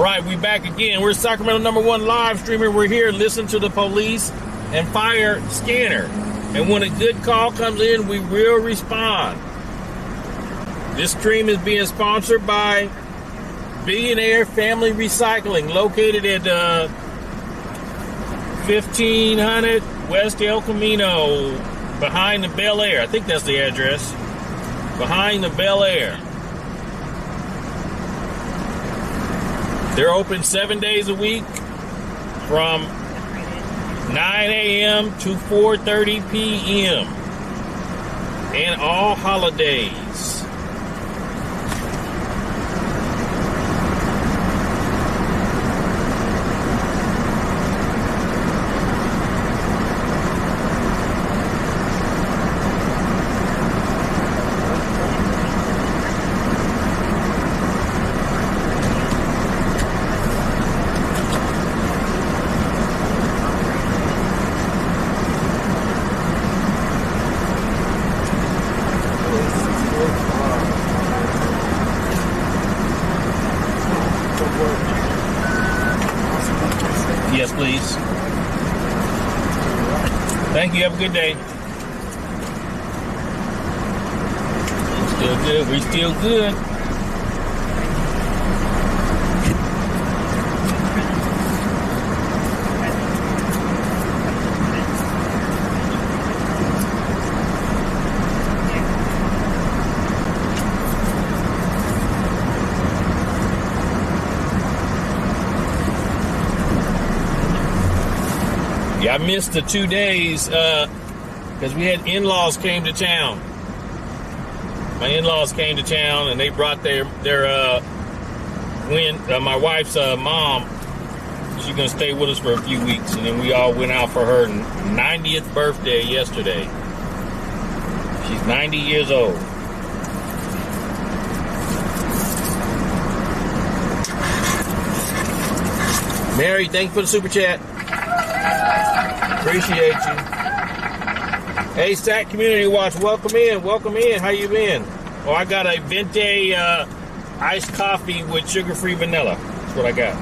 right, we back again. We're Sacramento #1 live streamer. We're here. Listen to the police and fire scanner. And when a good call comes in, we will respond. This stream is being sponsored by Billionaire Family Recycling, located at 1500 West El Camino, behind the BelAir. I think that's the address. Behind the BelAir. They're open 7 days a week from 9 a.m. to 4:30 p.m. and all holidays. Yes, please. Thank you. Have a good day. We're still good. We're still good. I missed the 2 days because we had in-laws came to town. My in-laws came to town and they brought their my wife's mom. She's gonna stay with us for a few weeks, and then we all went out for her 90th birthday yesterday. She's 90 years old. Mary, thank you for the super chat. Appreciate you. Hey, Sac Community Watch, welcome in. Welcome in. How you been? Oh, I got a venti iced coffee with sugar-free vanilla. That's what I got.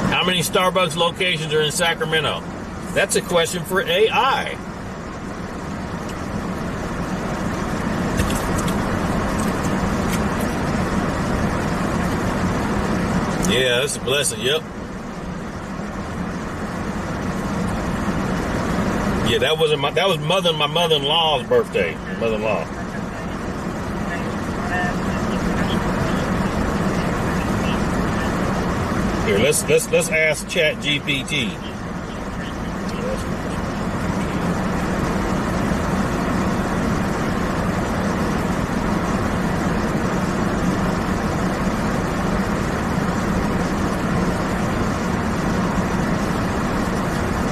How many Starbucks locations are in Sacramento? That's a question for AI. Yeah, that's a blessing. Yep. Yeah, that was my mother-in-law's birthday. Mother-in-law. Here, let's ask ChatGPT.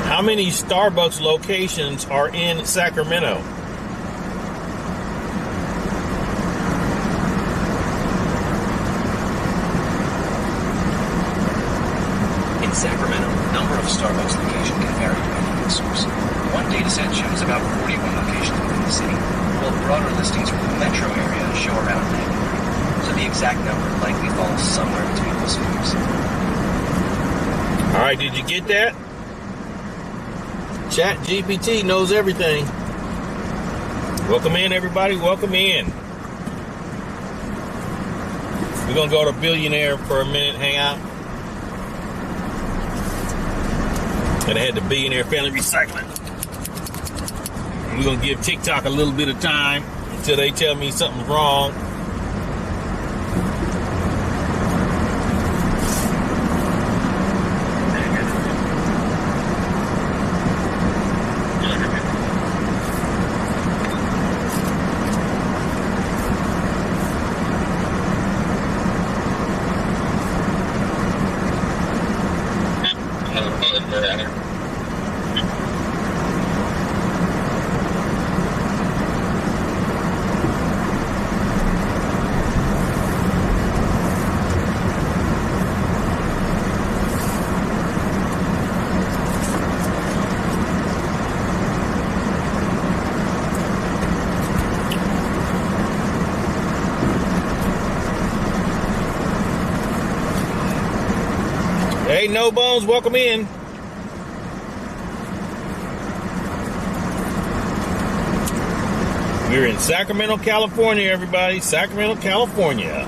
How many Starbucks locations are in Sacramento? Sacramento, the number of Starbucks locations can vary depending on the source. One dataset shows about 41 locations within the city, while broader listings for the metro area show around 93. So the exact number likely falls somewhere between those figures. All right, did you get that? ChatGPT knows everything. Welcome in, everybody. Welcome in. We're going to go to Billionaire for a minute, hang out. And I had the Billionaire Family Recycling. And we're going to give TikTok a little bit of time until they tell me something's wrong. Hey, No Bones, welcome in. We're in Sacramento, California, everybody. Sacramento, California.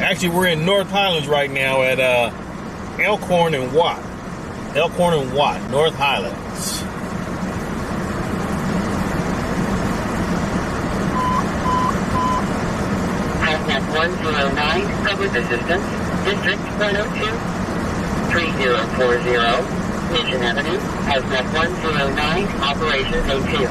Actually, we're in North Highlands right now at Elkhorn and Watt. Elkhorn and Watt, North Highlands. Hazmat 109, public assistance, District 102, 3040, Mission Avenue, Hazmat 109, Operations A2.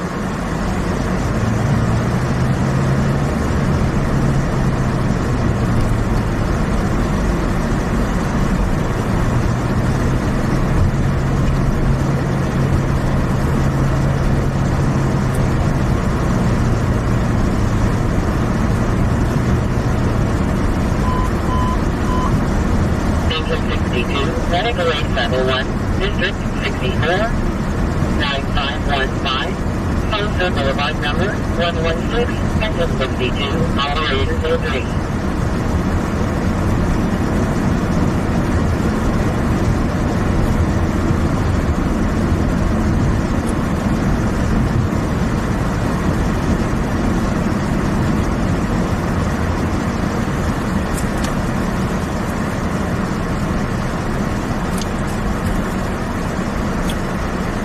Medical Aid Level 1, District 64, 9515, Postal Boulevard number 116, Engine 62, Operations A3.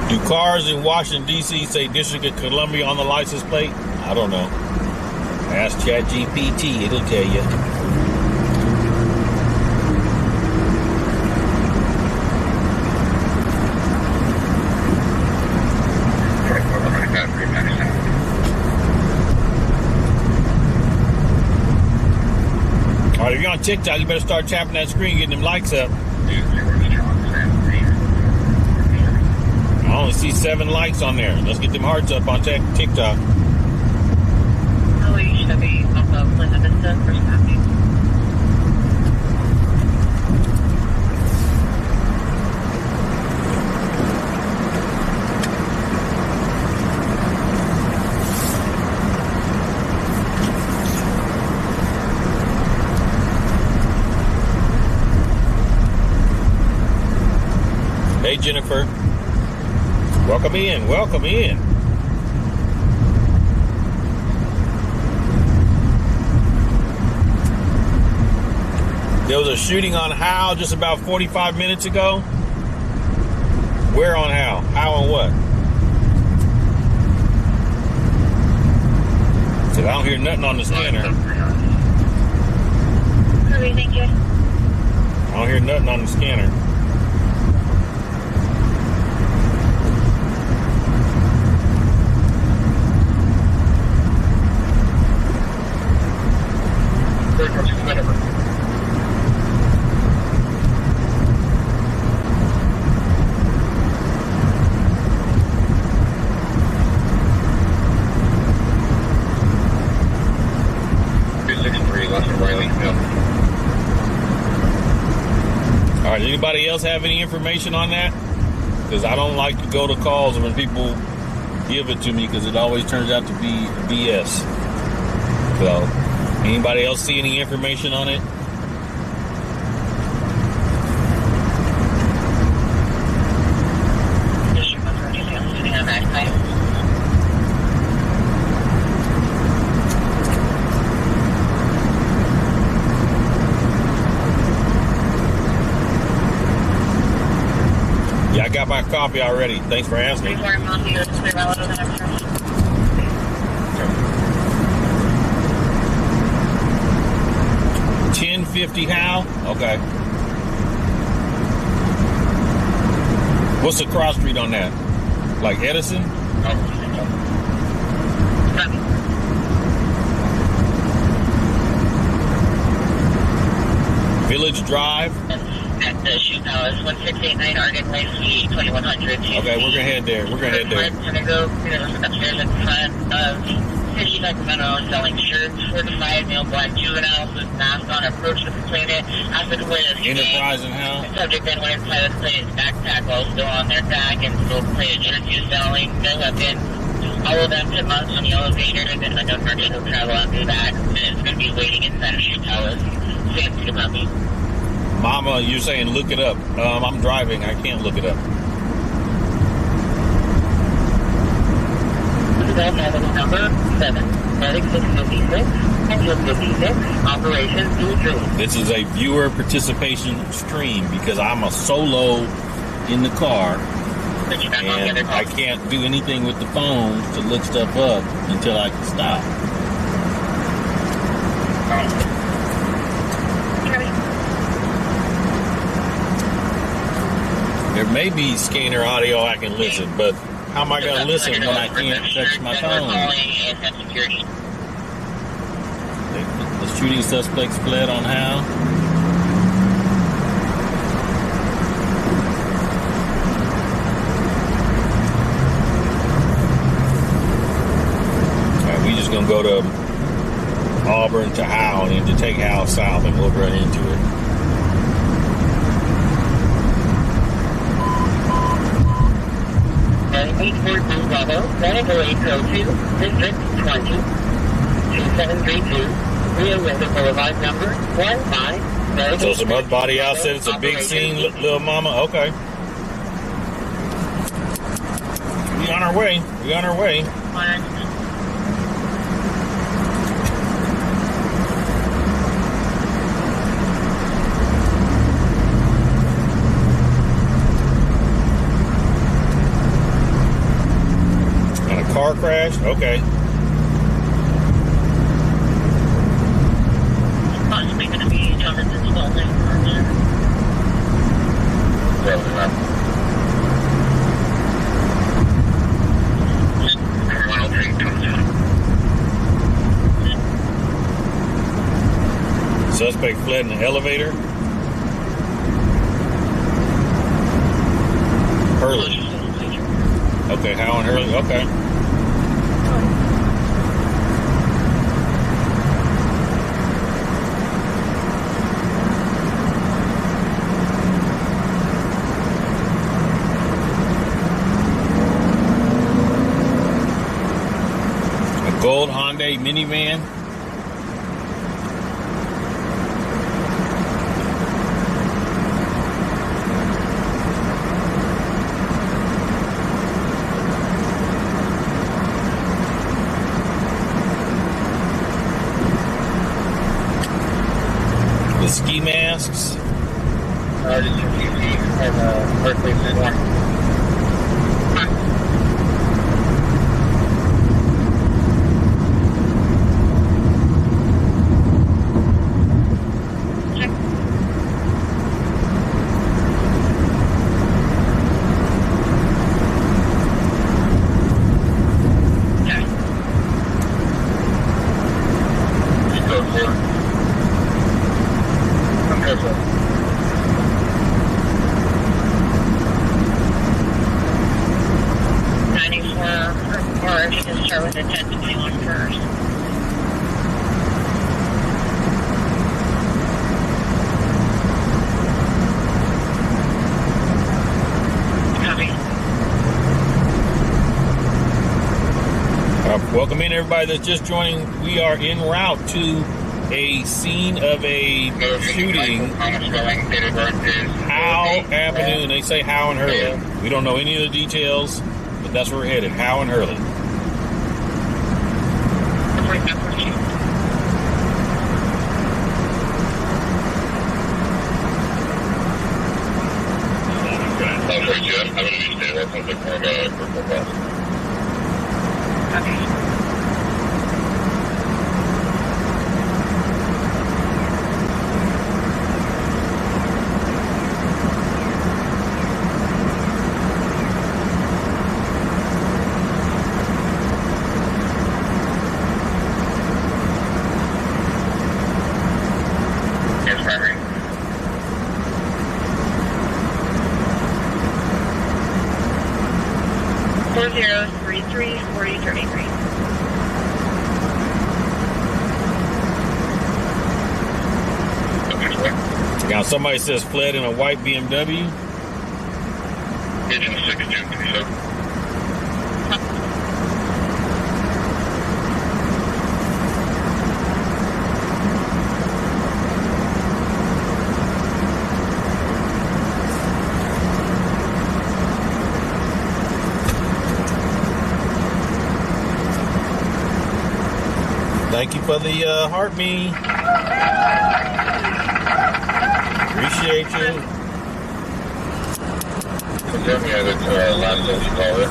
Do cars in Washington, D.C. say District of Columbia on the license plate? I don't know. Ask ChatGPT, it'll tell you. All right, if you're on TikTok, you better start tapping that screen, getting them likes up. I only see 7 likes on there. Let's get them hearts up on TikTok. Hello, you should be off of Linda Vista for staffing. Hey, Jennifer. Welcome in. Welcome in. There was a shooting on Howe just about 45 minutes ago. Where on Howe? Howe on what? Because I don't hear nothing on the scanner. Thank you. I don't hear nothing on the scanner. All right, anybody else have any information on that? Because I don't like to go to calls when people give it to me because it always turns out to be BS. So, anybody else see any information on it? Yeah, I got my coffee already. Thanks for asking. 1050 Howe? Okay. What's the cross street on that? Like Edison? Village Drive? At the Shoe Palace, 1689 Arden Way, Suite 2100. Okay, we're gonna head there. We're gonna head there. We're gonna go upstairs in front of City Sacramento selling shirts, 45 male black juveniles with masks on, approach the complainant, asked the complainant Enterprise and how? The subject then went inside the complainant's backpack while still on their back and still complainant jerseys selling, no weapon. All of them to months on the elevator, and then like a person will travel out through that, and it's gonna be waiting inside of Shoe Palace. Sam, about me. Mama, you're saying look it up. I'm driving. I can't look it up. Howe Avenue number 7, Medic 656, Engine 56, Operation D3. This is a viewer participation stream because I'm a solo in the car. And I can't do anything with the phone to look stuff up until I can stop. There may be scanner audio I can listen, but how am I going to listen when I can't touch my phone? The shooting suspects fled on Howe. We're just going to go to Auburn to Howe and to take Howe south, and we'll run into it. And 842 Bravo, Medical 802, District 20, 2732, Rio River Boulevard number 15. So some mud body out said it's a big scene, little mama. Okay. We on our way. We on our way. Car crashed? Okay. Possibly going to be Jonathan's building. Suspect fled in the elevator. Hurley. Okay, Howe and Hurley. Okay. Gold Hyundai minivan. The ski masks. Just a few feet and Berkeley City. Welcome in, everybody that's just joining. We are en route to a scene of a shooting, Howe Avenue, and they say Howe and Hurley. We don't know any of the details, but that's where we're headed, Howe and Hurley. Now somebody says fled in a white BMW. Engine 6237. Thank you for the heart me. Appreciate you. Confirm you have it last social caller.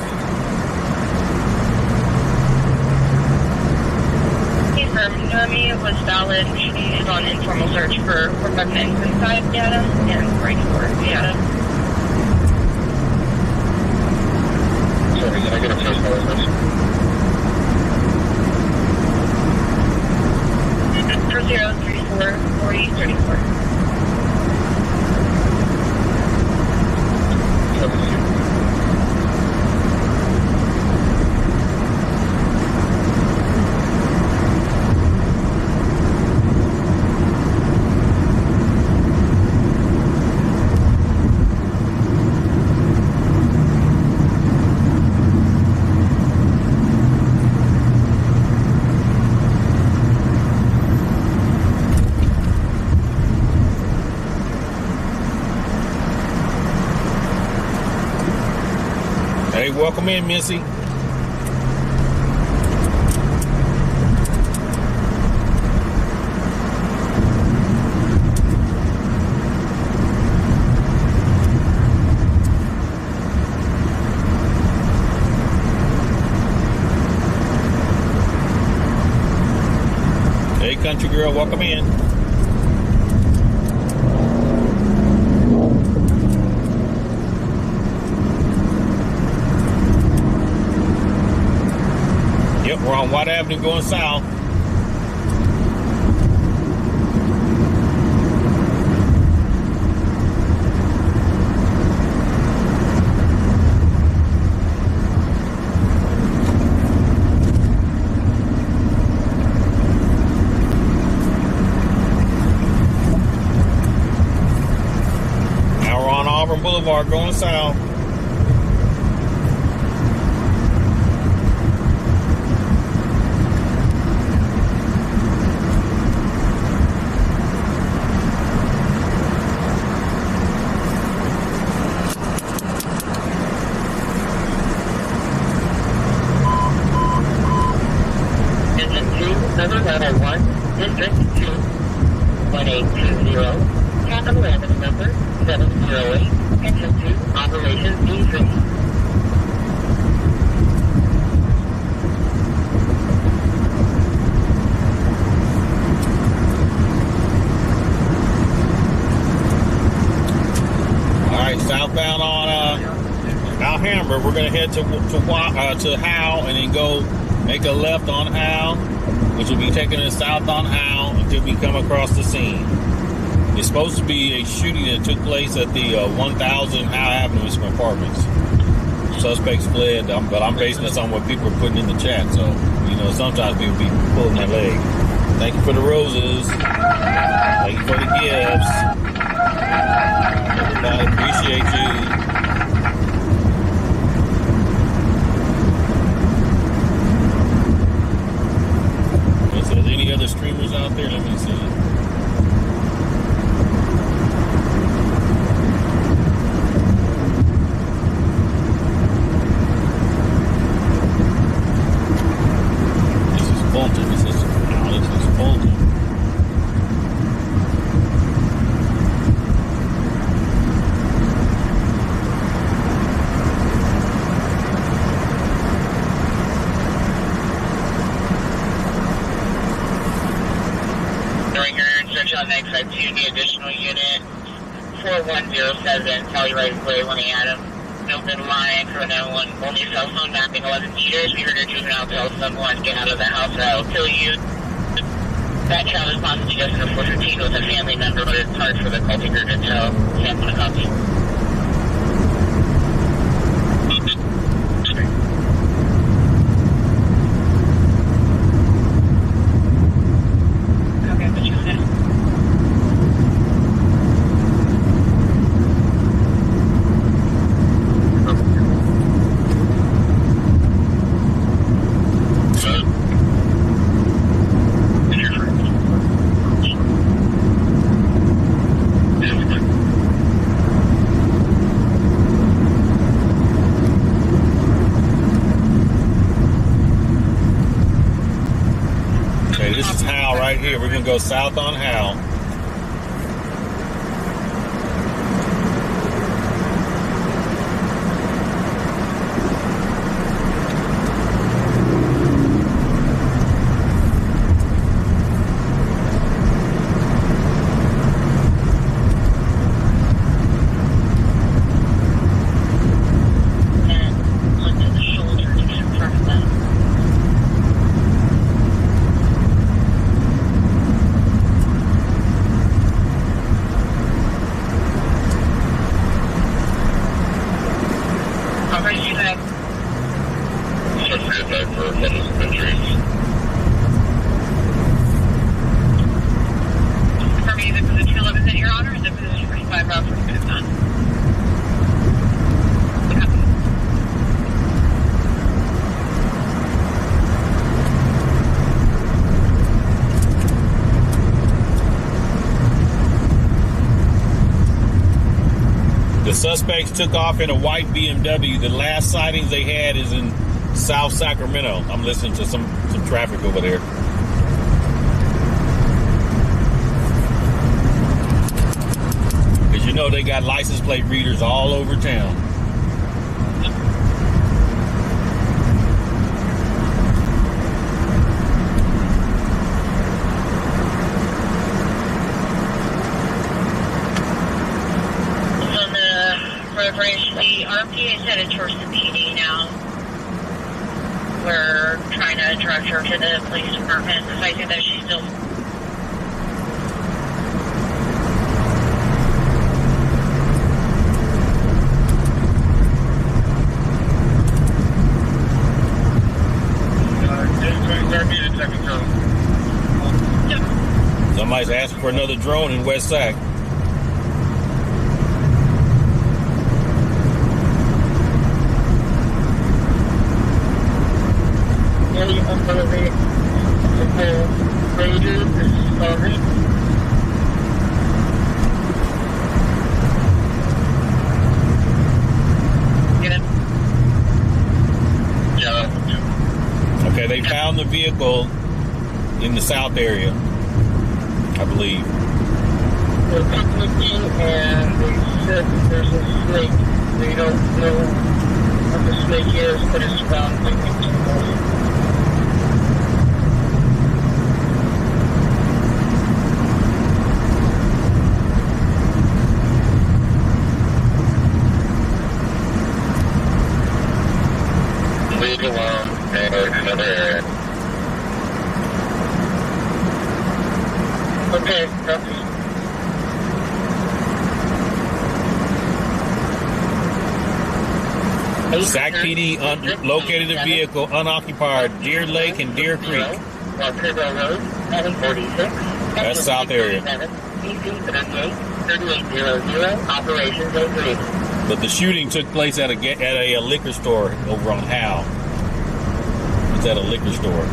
Confirmed, Army was valid. She is on informal search for repugnant inside data and right for data. Sorry, can I get a first caller, please? For 034 4034. Hey, welcome in, Missy. Hey, country girl, welcome in. Yep, we're on Howe Avenue going south. Now we're on Auburn Boulevard going south. District 2, 1820, capital Avenue number 708, Section 2, Operations D3. All right, southbound on Alhambra. We're going to head to Howe and then go make a left on Howe, which will be taking us south on Howe until we come across the scene. It's supposed to be a shooting that took place at the 1000 Howe Avenue in apartments. Suspects fled, but I'm basing this on what people are putting in the chat. So, sometimes people be pulling their leg. Thank you for the roses. Thank you for the gifts. Everybody, appreciate you. Any other streamers out there? Let me see. This is Fulton. This is Fulton. Next, I do the additional unit 4107, tell you right away when he had him. No good line for anyone. Only cell phone mapping 11 meters. We heard a juvenile tell someone get out of the house or I'll kill you. That child is possibly just in a 413 with a family member, but it's hard for the call taker to tell. Can't want to copy. This is Howe right here. We're going to go south on Howe. The suspects took off in a white BMW. The last sightings they had is in South Sacramento. I'm listening to some traffic over there. Because you know they got license plate readers all over town. The RPA is headed towards the PD now. We're trying to direct her to the police department because I think that she's still. Somebody's asking for another drone in West Sac. Okay, they found the vehicle in the south area, I believe. They're picnicking and they said there's a snake. They don't know what the snake is, but it's around picnicking. Okay, copy. Sac PD located a vehicle unoccupied, Deer Lake and Deer Creek. That's South area. But the shooting took place at a liquor store over on Howe. It's at a liquor store.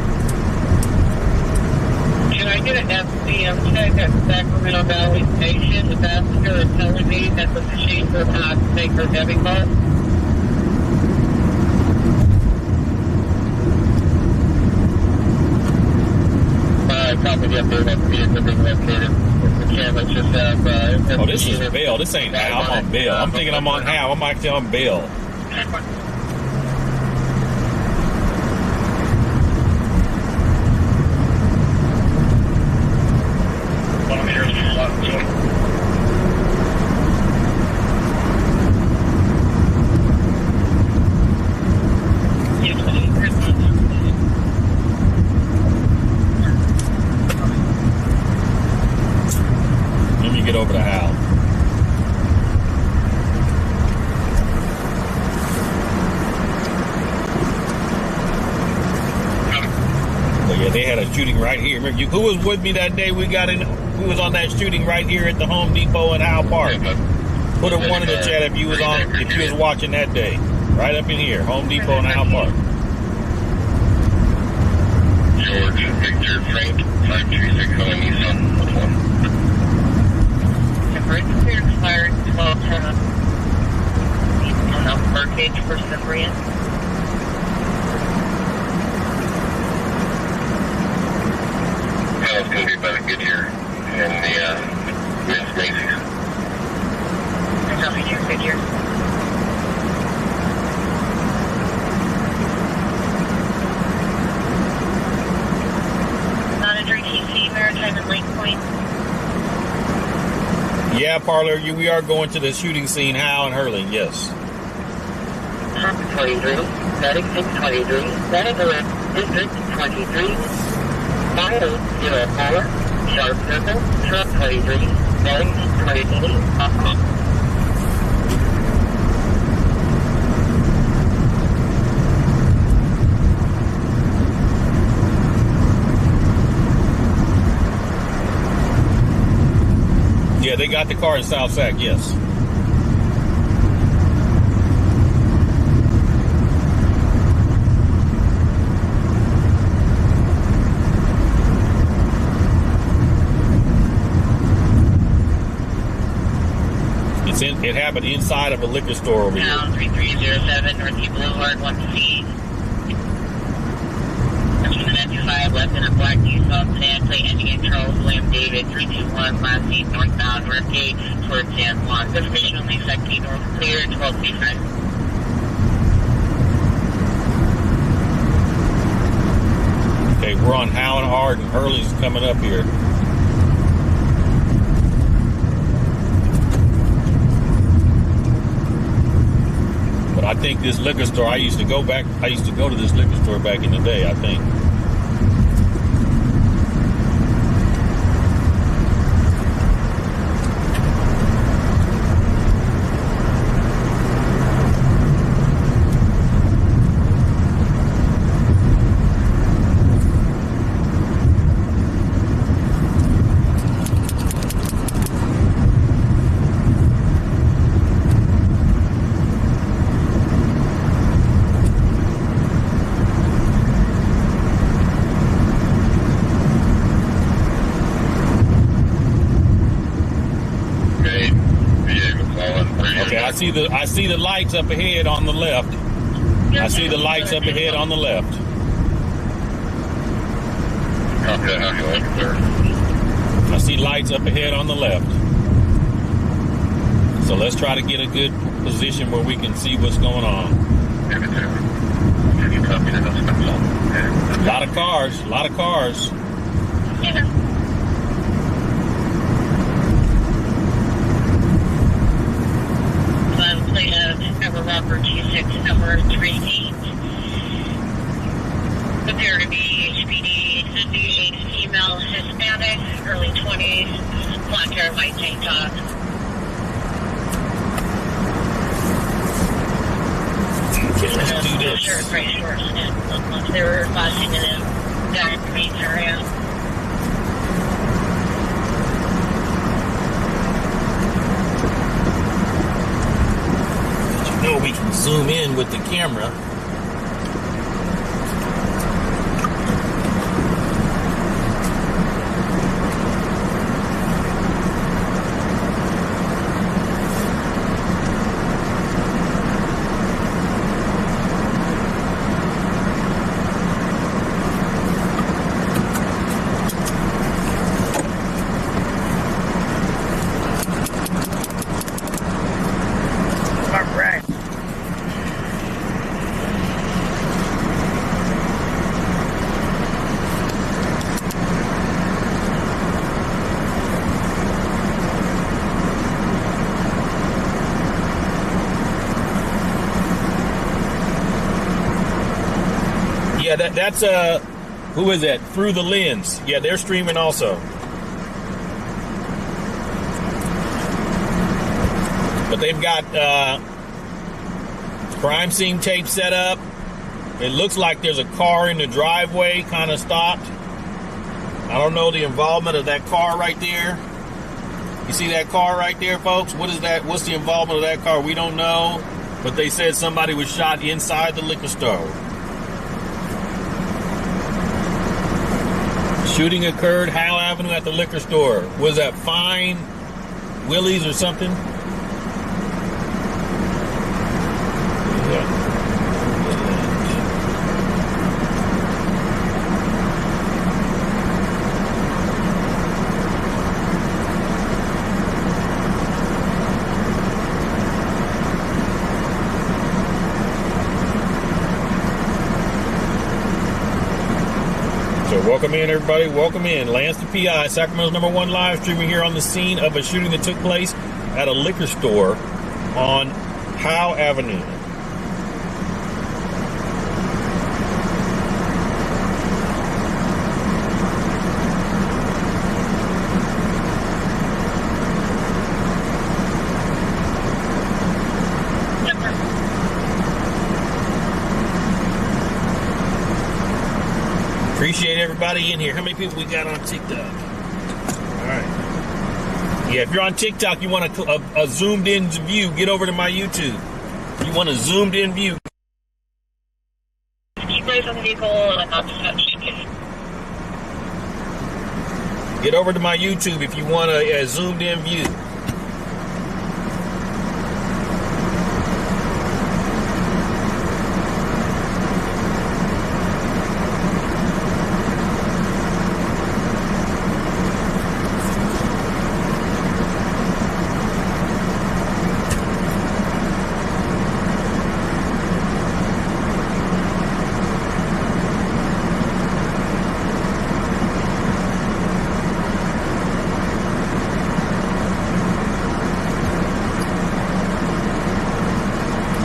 Can I get an FCM check at Sacramento Valley Station? The passenger is telling me that the machine will not take her debit card. Copy the update. That vehicle being located. The cameras just have. Oh, this is Bill. This ain't Howe. I'm on Bill. I'm thinking I'm on Howe. I'm actually on Bill. Get over to Howe. So yeah, they had a shooting right here. Remember, who was with me that day? We was on that shooting right here at the Home Depot in Howe Park. Put a one in the chat if you was watching that day. Right up in here, Home Depot in Howe Park. George Victor Frank 536 on Nissan 1. Emergency expired 1210 on the Birdcage for Cyprian. Goodyear and the Miss Macy's. There's nothing here, Goodyear. Monitor TC, Maritime and Lake Point. Yeah, Parlor, we are going to the shooting scene, Howe and Hurling, yes. 23, medic 623, medic alert, district 23, 5804, sharp circle, truck 23, medic 23, Yeah, they got the car in South Sac, yes. It happened inside of a liquor store over here. Town 3307, Northeast Boulevard, 1C. That's from the 95, left in a black Nissan sedan, plate ending in Charles William David, 321, last seat, northbound, north gate, towards San Juan. Destination only, second north clear, 1235. Okay, we're on Howe and Hardin. Hurley's coming up here. But I think this liquor store, I used to go to this liquor store back in the day, I think. I see the lights up ahead on the left. I see the lights up ahead on the left. Copy that, how you like it, sir? I see lights up ahead on the left. So let's try to get a good position where we can see what's going on. Give it to him. Can you copy that? A lot of cars, a lot of cars. Yeah. Plate of Ever Robert 26, number 38. Appear to be HPD, could be a female Hispanic, early 20s, black hair, white tank top. Okay, let's do this. Shirt, gray shorts, and they were passing in a down green area. We can zoom in with the camera. Yeah, that's who is that? Through the Lens. Yeah, they're streaming also. But they've got crime scene tape set up. It looks like there's a car in the driveway, kind of stopped. I don't know the involvement of that car right there. You see that car right there, folks? What is that? What's the involvement of that car? We don't know. But they said somebody was shot inside the liquor store. Shooting occurred Howe Avenue at the liquor store. Was that Fine Willie's or something? Yeah. Welcome in, everybody. Welcome in. Lance the PI, Sacramento's #1 live streaming here on the scene of a shooting that took place at a liquor store on Howe Avenue. Appreciate everybody in here. How many people we got on TikTok? All right. Yeah, if you're on TikTok, you want a zoomed in view, get over to my YouTube. You want a zoomed in view. Get over to my YouTube if you want a zoomed in view.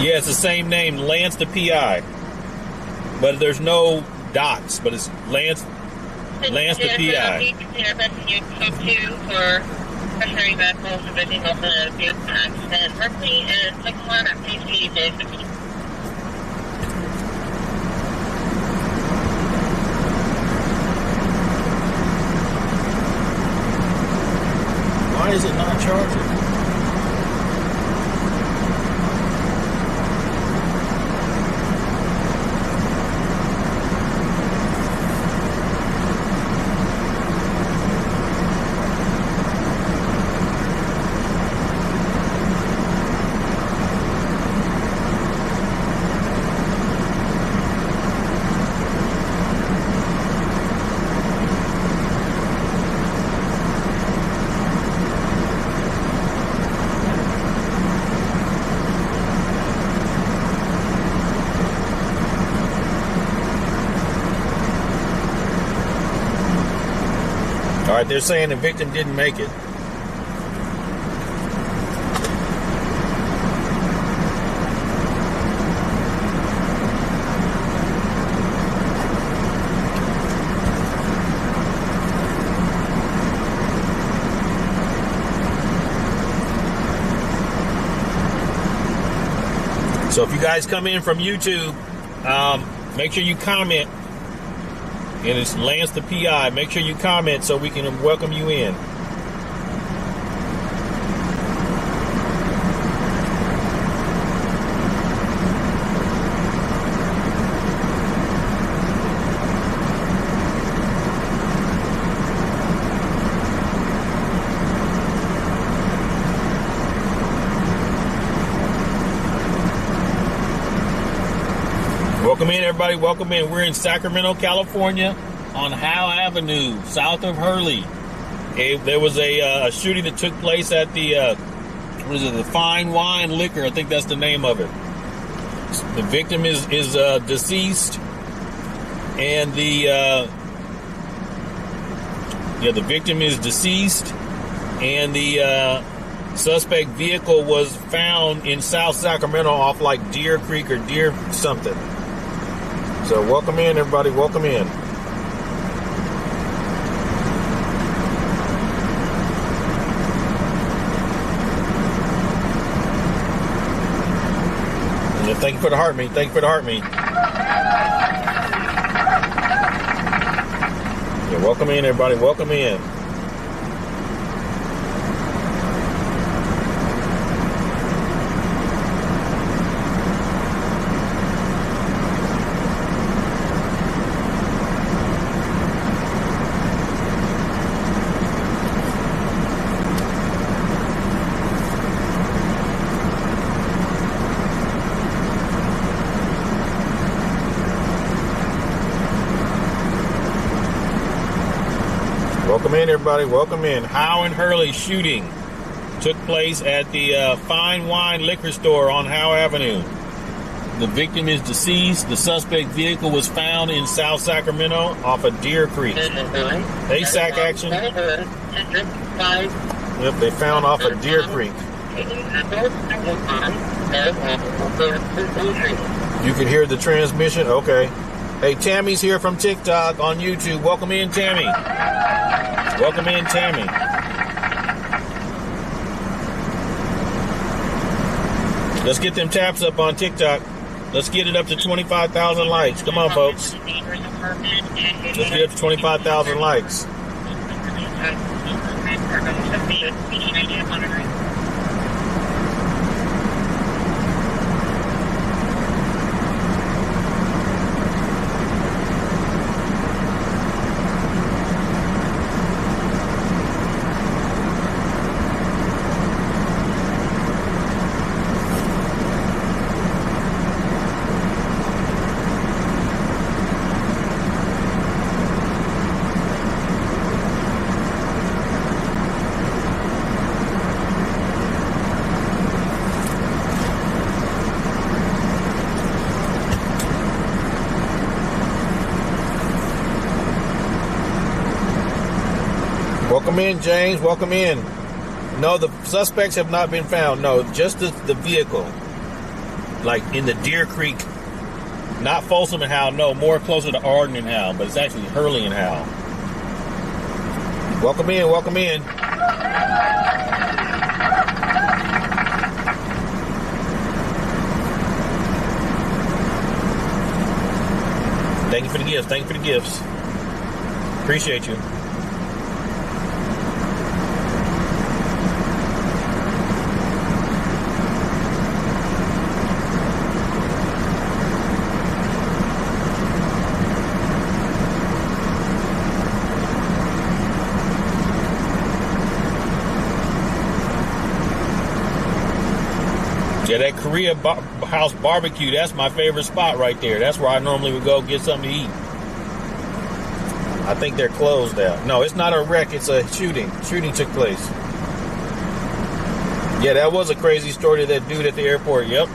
Yeah, it's the same name, Lance the PI. But there's no dots, but it's Lance the PI. Why is it not charging? All right, they're saying the victim didn't make it. So if you guys come in from YouTube, make sure you comment. And it's Lance the PI. Make sure you comment so we can welcome you in. Welcome in, everybody. Welcome in. We're in Sacramento, California, on Howe Avenue, south of Hurley. There was a shooting that took place at the the Fine Wine Liquor. I think that's the name of it. The victim is deceased, and the victim is deceased, and the suspect vehicle was found in South Sacramento off like Deer Creek or Deer something. So welcome in, everybody. Welcome in. And thank you for the heart meat. Thank you for the heart meat. Yeah, welcome in, everybody. Welcome in. Welcome in, everybody. Welcome in. Howe and Hurley shooting took place at the Fine Wine Liquor Store on Howe Avenue. The victim is deceased. The suspect vehicle was found in South Sacramento off of Deer Creek. Hey, SAC action. Yep, they found off of Deer Creek. You can hear the transmission? Okay. Hey, Tammy's here from TikTok on YouTube. Welcome in, Tammy. Welcome in, Tammy. Let's get them taps up on TikTok. Let's get it up to 25,000 likes. Come on, folks. Let's get it up to 25,000 likes. Welcome in, James. Welcome in. No, the suspects have not been found. No, just the vehicle. Like in the Deer Creek, not Folsom and Howe. No, more closer to Arden and Howe, but it's actually Hurley and Howe. Welcome in. Welcome in. Thank you for the gifts. Thank you for the gifts. Appreciate you. Yeah, that Korea House barbecue, that's my favorite spot right there. That's where I normally would go get something to eat. I think they're closed now. No, it's not a wreck, it's a shooting. Shooting took place. Yeah, that was a crazy story to that dude at the airport. Yep.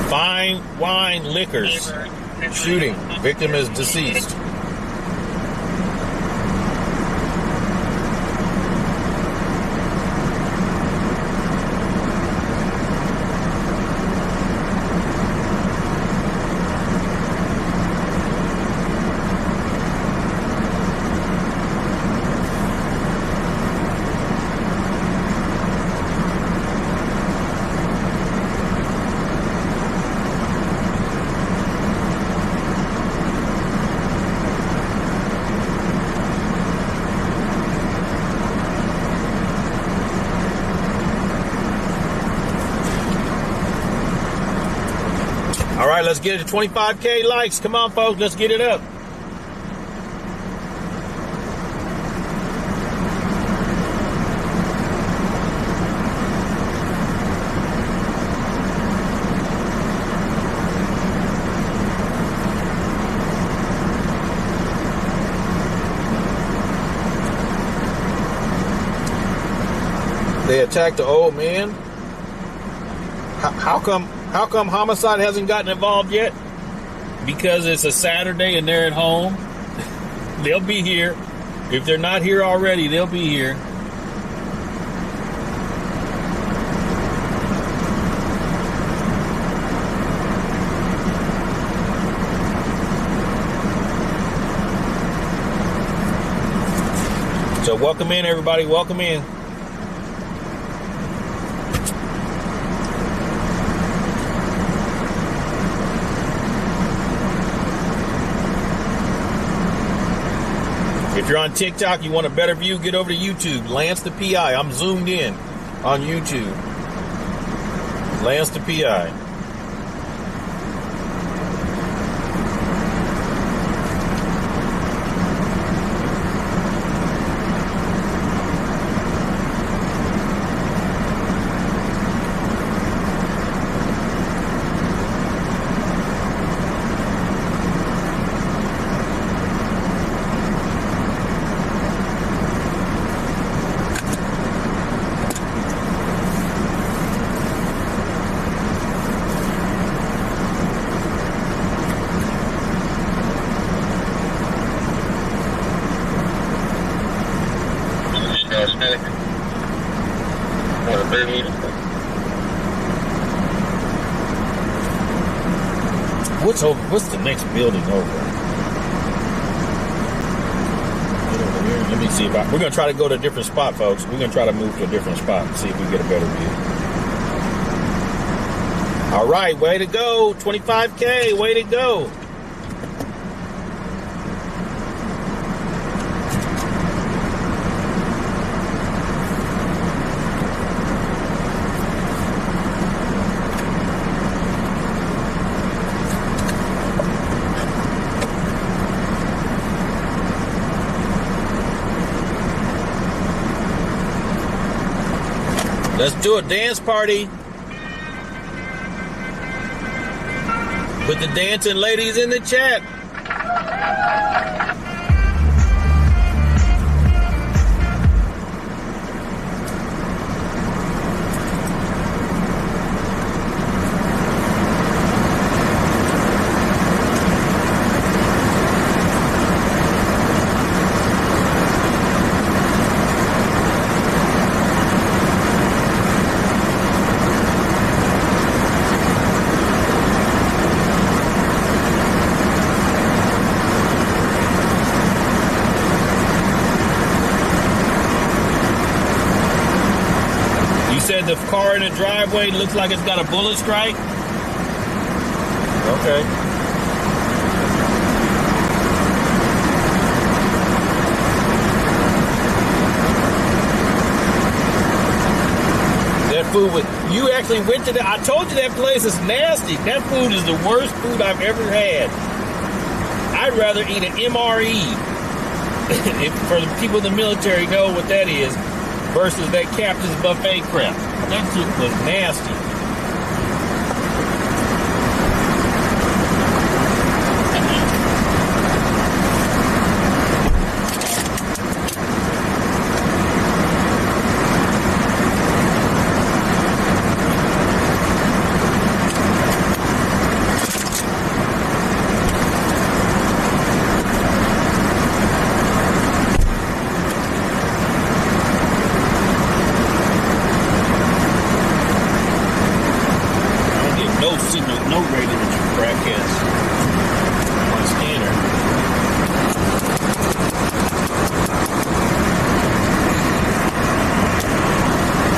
Fine Wine Liquors. Shooting. Victim is deceased. All right, let's get it to 25K likes. Come on, folks, let's get it up. They attacked the old man. How come homicide hasn't gotten involved yet? Because it's a Saturday and they're at home. They'll be here. If they're not here already, they'll be here. So welcome in, everybody. Welcome in. If you're on TikTok, you want a better view, get over to YouTube. Lance the PI. I'm zoomed in on YouTube. Lance the PI. Stick. 130. What's over? What's the next building over? Get over here. Let me see if we're gonna try to go to a different spot, folks. We're gonna try to move to a different spot and see if we get a better view. All right, way to go, 25K, way to go. Let's do a dance party with the dancing ladies in the chat. The car in the driveway looks like it's got a bullet strike. Okay. That food was, you actually went to that. I told you that place is nasty. That food is the worst food I've ever had. I'd rather eat an MRE. If for the people in the military know what that is, versus that Captain's Buffet crap. That soup was nasty. No rating with you crackheads on scanner.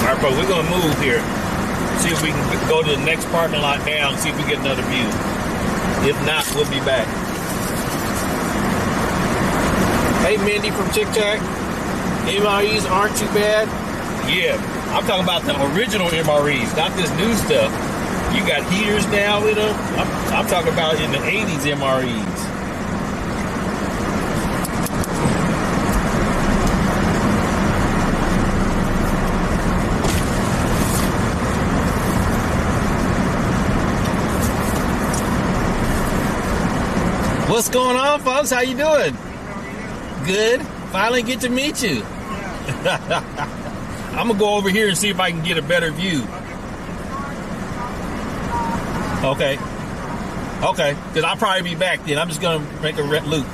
Alright, folks, we're gonna move here. See if we can go to the next parking lot down and see if we get another view. If not, we'll be back. Hey, Mindy from Tic Tac. MREs aren't too bad. Yeah, I'm talking about the original MREs, not this new stuff. You got heaters now with them. I'm talking about in the 80s MREs. What's going on, folks? How you doing? Good. Finally get to meet you. I'm gonna go over here and see if I can get a better view. Okay. Okay. Because I'll probably be back then. I'm just going to make a loop.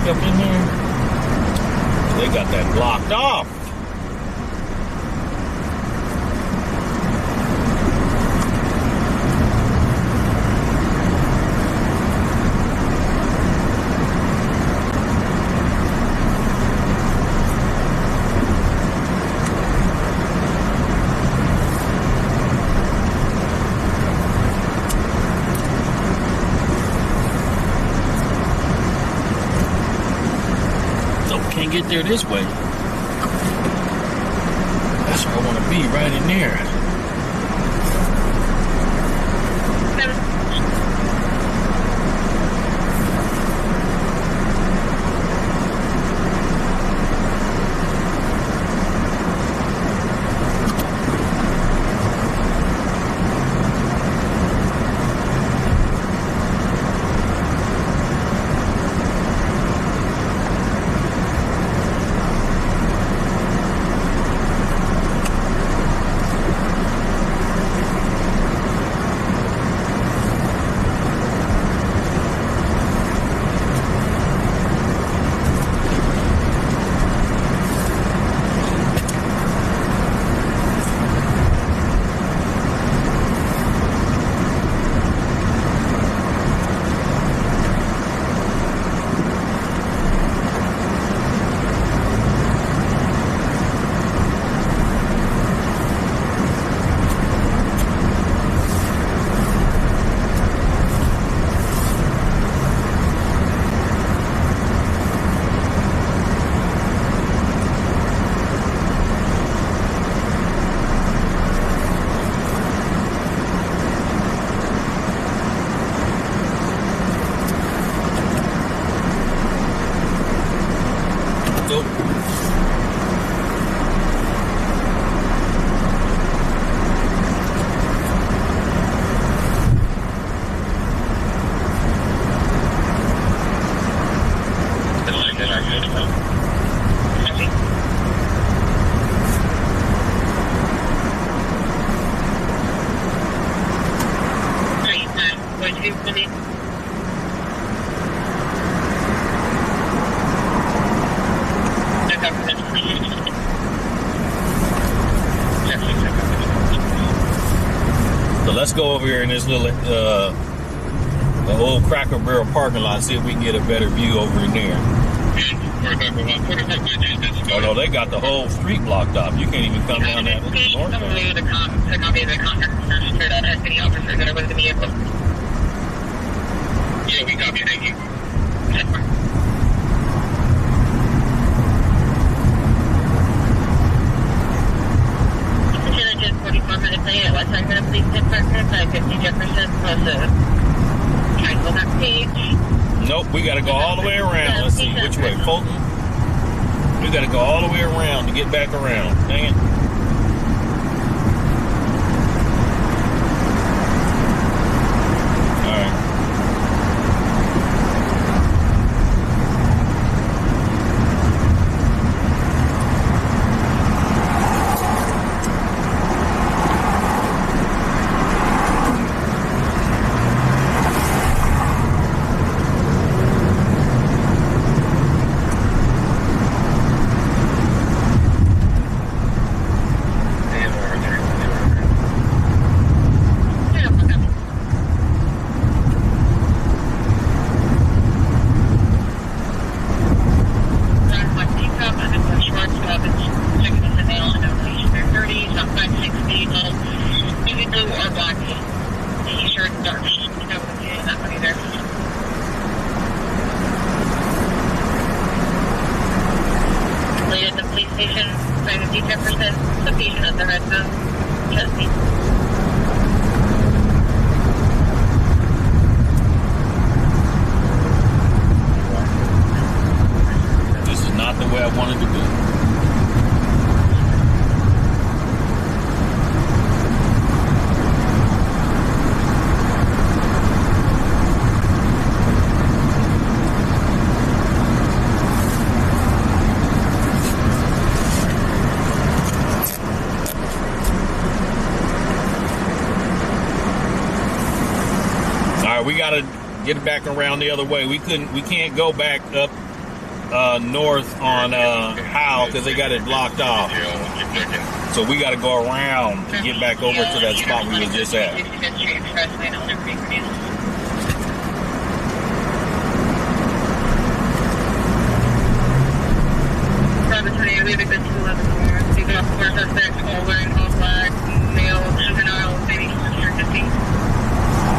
Up in here, they got that blocked off. Can't get there this way. That's where I want to be. be right in there. Let's go over here in this little the old Cracker Barrel parking lot, see if we can get a better view over in there. Oh no, they got the whole street blocked off. You can't even come down that north side. Yeah, we copy. Thank you. Just 44 minutes later, West Sacramento Police Department, 50 Jefferson, plus a triangle back page. Nope, we got to go all the way around. Let's see, which way? Fulton? We got to go all the way around to get back around. Dang it. All right. We got to get back around the other way. We can't go back up north on Howe because they got it blocked off. So we got to go around to get back over to that spot we was just at.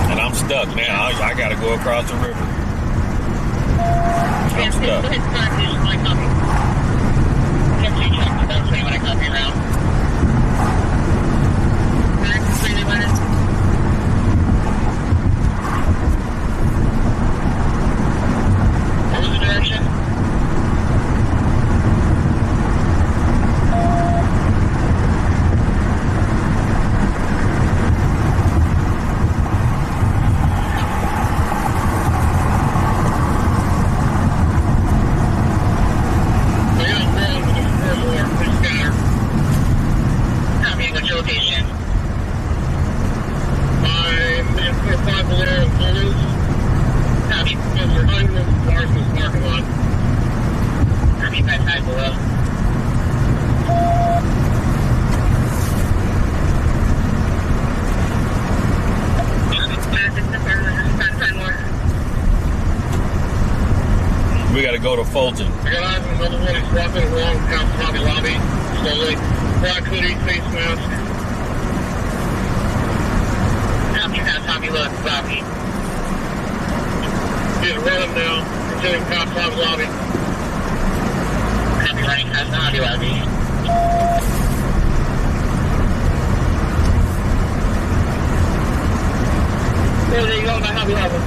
And I'm stuck now. I got to go across the river. I'm stuck. When I copy around. go to Fulton. I got eyes on another one. He's walking along down the Hobby Lobby slowly. Black hoodie, face mask. After that, Tommy Lewis, Lobby. He's running now. Continuing past Hobby Lobby. Copy, running past the Hobby Lobby. There you go, the Hobby Lobby.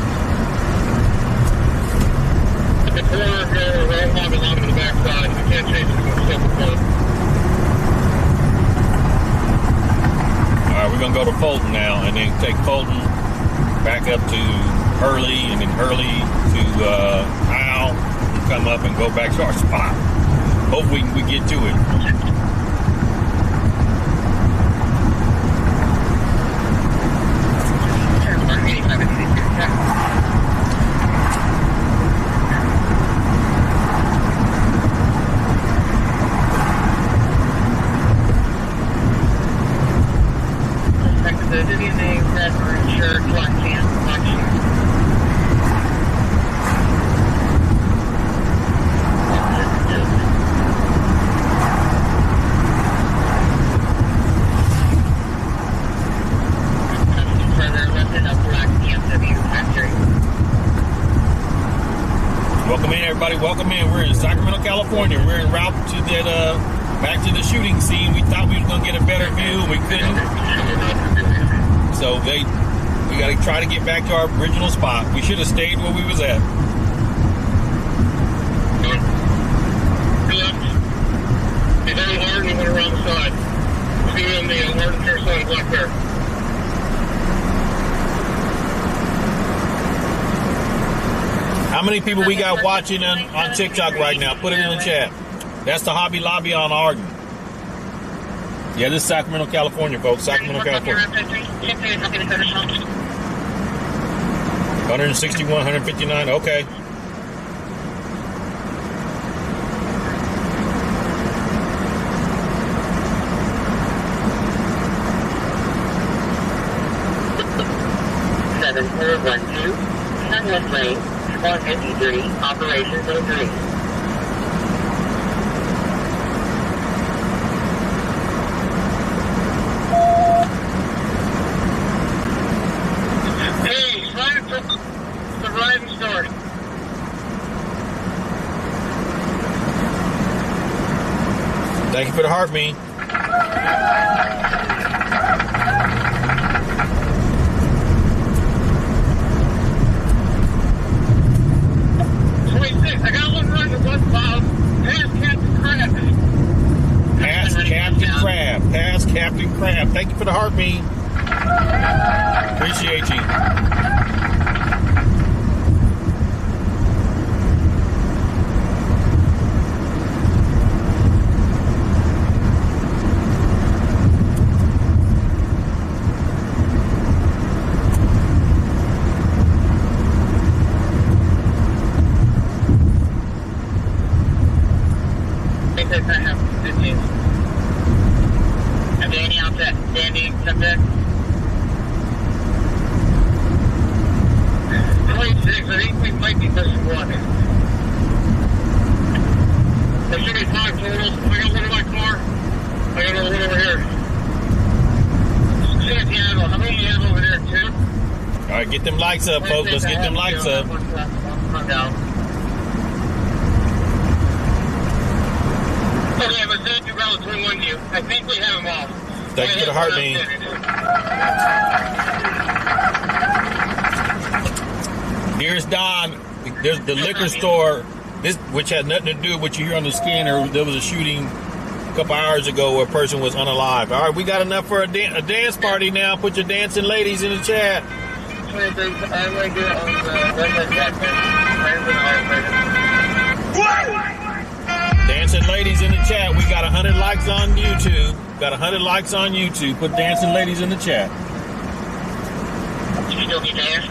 At the corner here, we're all Hobby Lobby to the backside. We can't chase it. We're still close. All right, we're going to go to Fulton now, and then take Fulton back up to Hurley, and then Hurley to Howe, and come up and go back to our spot. Hopefully we get to it. Welcome in. We're in Sacramento, California. We're en route to that back to the shooting scene. We thought we were going to get a better view. We couldn't. So we got to try to get back to our original spot. We should have stayed where we was at. He's very hard and he went around the side. See him on the hard care side of Black Bear. How many people we got watching on TikTok right now? Put it in the chat. That's the Hobby Lobby on Arden. Yeah, this is Sacramento, California, folks. Sacramento, California. 161, 159. Okay. Sunwest Lane, 153, Operations 03. Hey, right at the riding start. Thank you for the heart, me. 26. I got one running to West Bob. Past Captain Crab. Past Captain Crab. Past Captain Crab. Thank you for the heart, me. Appreciate you. Danny out there. Danny, up there. 26. I think we might be missing one. There should be 5 totals. I got one in my car. I got another one over here. How many you have over there, too? All right, get them lights up, folks. Let's get them lights up. Okay, but thank you, brother, between one of you. I think we have them all. Thank you for the heart, me. Dearest Don, there's the liquor store, which had nothing to do with what you hear on the scanner. There was a shooting a couple hours ago where a person was unalive. All right, we got enough for a dance party now. Put your dancing ladies in the chat. Dancing ladies in the chat. We got 100 likes on YouTube. Got 100 likes on YouTube. Put dancing ladies in the chat. You still be there?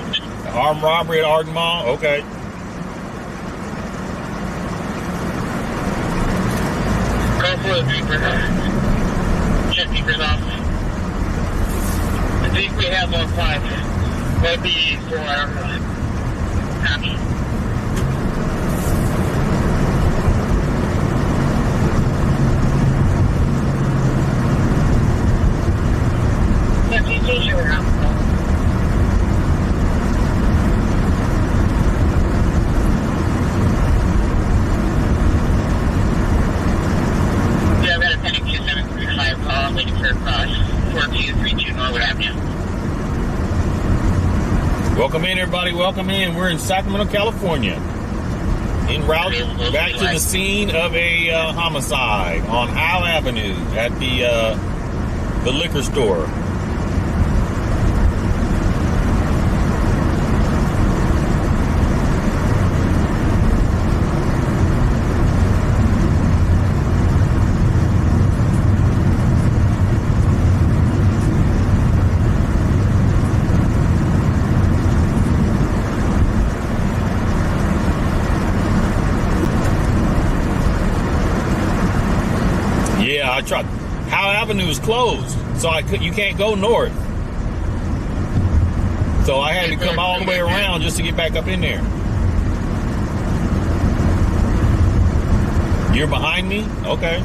Armed robbery at Arden Mall. Okay. Go for it, Beeper. Check Beeper's off. I think we have all 5. Might be 4. Copy. trailer out. Yeah, I've got a pending 2735 call. I'm waiting for a cross 4232 Norwood Avenue. Welcome in, everybody. Welcome in. We're in Sacramento, California. En route back to the scene of a homicide on Howe Avenue at the liquor store. I tried. Howe Avenue is closed, so you can't go north. So I had to come all the way around just to get back up in there. You're behind me? Okay.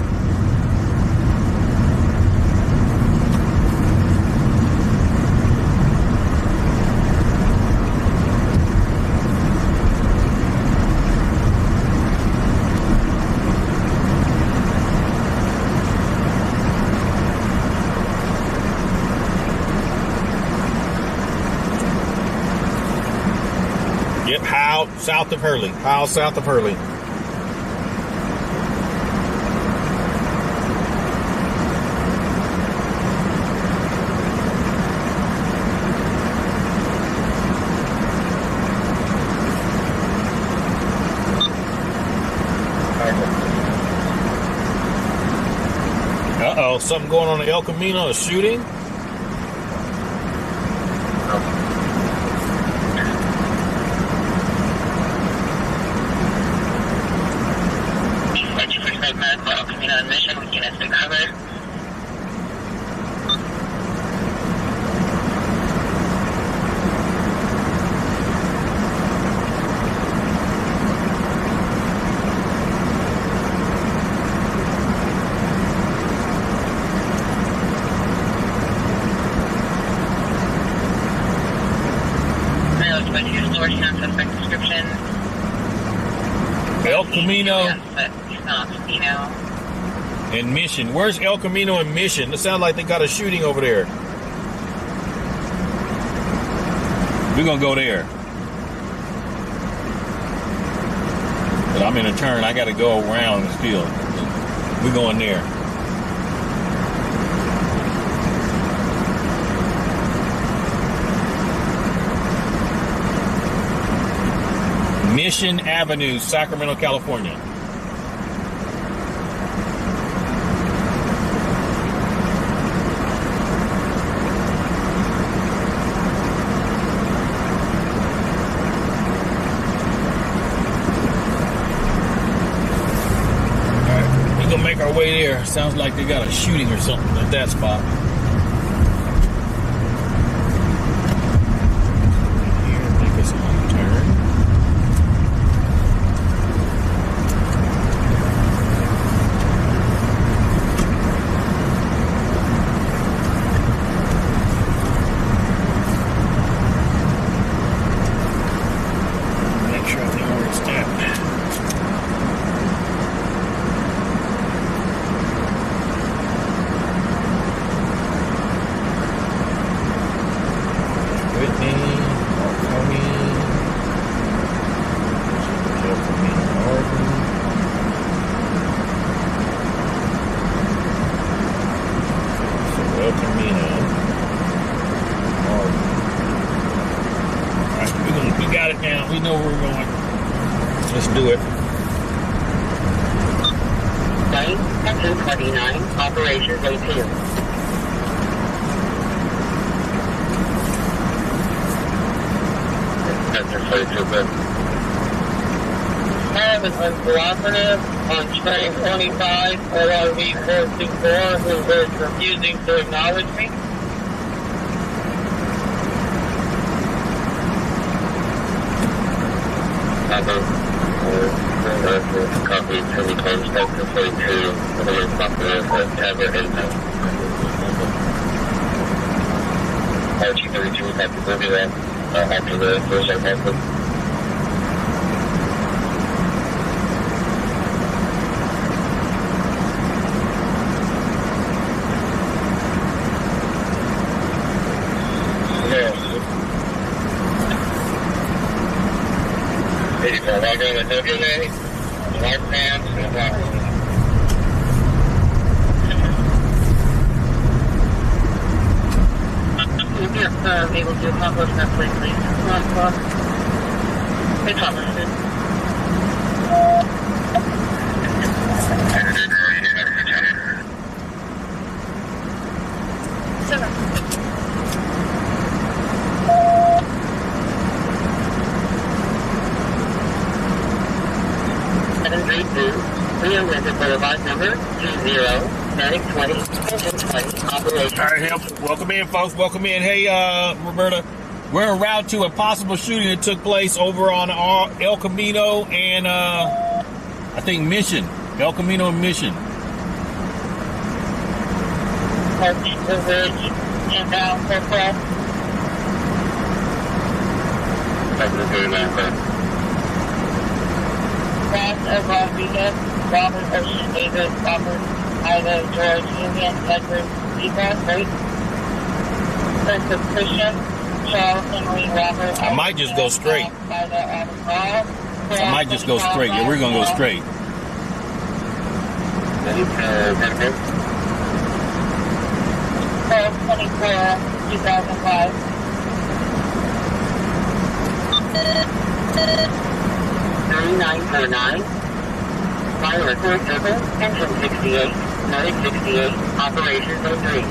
Yep, Howe, south of Hurley. Howe, south of Hurley. Uh-oh, something going on in El Camino, a shooting? Mission, we can estimate cover. Suspect description. El Camino. You know. And Mission. Where's El Camino and Mission? It sounds like they got a shooting over there. We're going to go there. But I'm in a turn. I got to go around still. We're going there. Mission Avenue, Sacramento, California. Make our way there. Sounds like they got a shooting or something at that spot. Here, make us a turn. Make sure I know where it's at. We got it now. We know where we're going. Let's do it. 1029, operations 18. Have an uncooperative on train 25, ORV 424, who is refusing to acknowledge me. Copy, Telecom, Spectre 42, uncooperative, Tabor 8. Happy to do that. After the first airport. I got a WA, white pants, and a black one. Yes, able to accomplish that quickly. 1 o'clock. Accomplished it. Rio Winter Boulevard number 20-920, engine 20, operation. All right, help. Welcome in, folks. Welcome in. Hey, Roberta, we're en route to a possible shooting that took place over on El Camino and I think Mission. El Camino and Mission. The ridge inbound for press. Cross of Rodriguez, Robert Ocean, David, Robert, Ida, George, Union, Edward, Zebra, Great. Prince of Christian, Charles, Henry, Robert. I might just go straight. I might just go straight. Yeah, we're going to go straight. 12/24, 2005. $949. Fire third circle, engine 68, node 68, operation 03.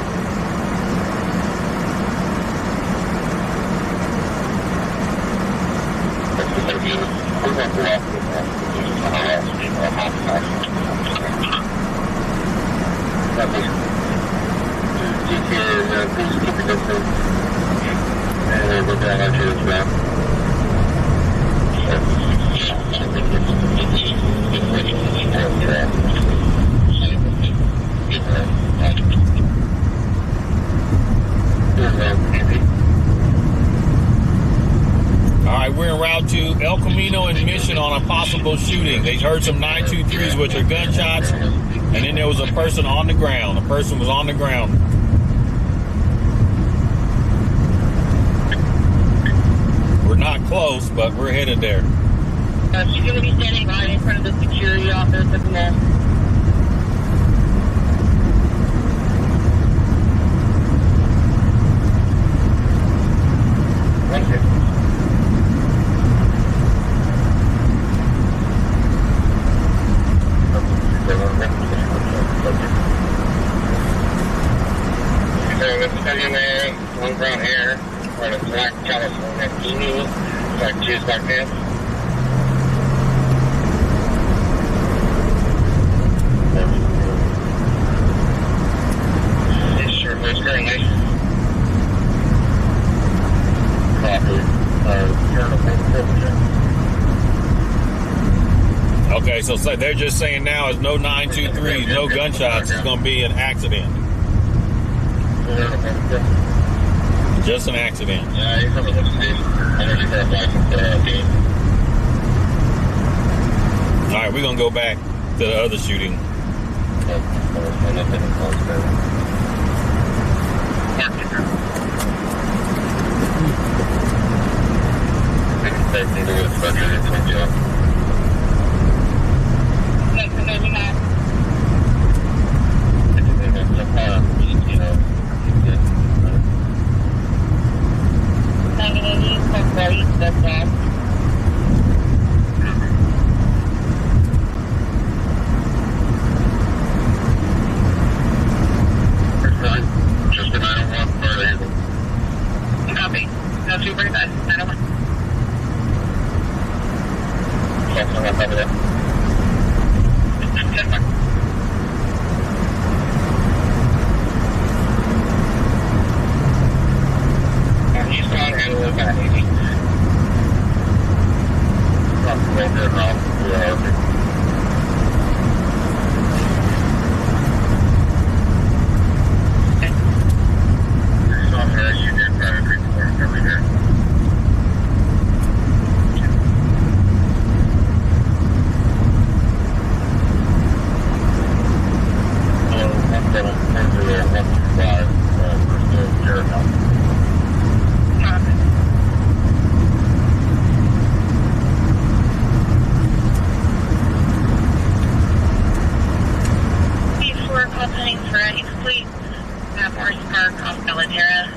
Please keep the distance. And we'll go on to this route. All right, we're en route to El Camino and Mission on a possible shooting. They heard some 923s, which are gunshots, and then there was a person on the ground. A person was on the ground. We're not close, but we're headed there. She's going to be standing right in front of the security office at the mall. Thank you. Billionaire, one brown hair, wearing a black California beanie, black shoes like this. His shirt looks very nice. Okay, so they're just saying now is no 923s, no gunshots. It's going to be an accident. Just an accident. Yeah, he's coming to the station. I know he's got a license game. All right, we're going to go back to the other shooting. Next to 99. That's that. Park off Billionaire.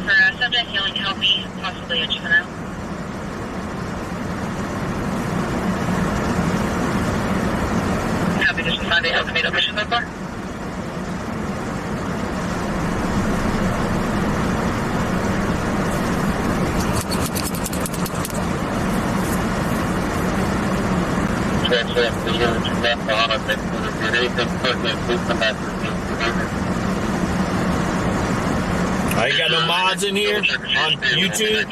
For a subject yelling, help me, possibly a juvenile. Happy to respond to Howe Avenue mission so far. I ain't got no mods in here on YouTube.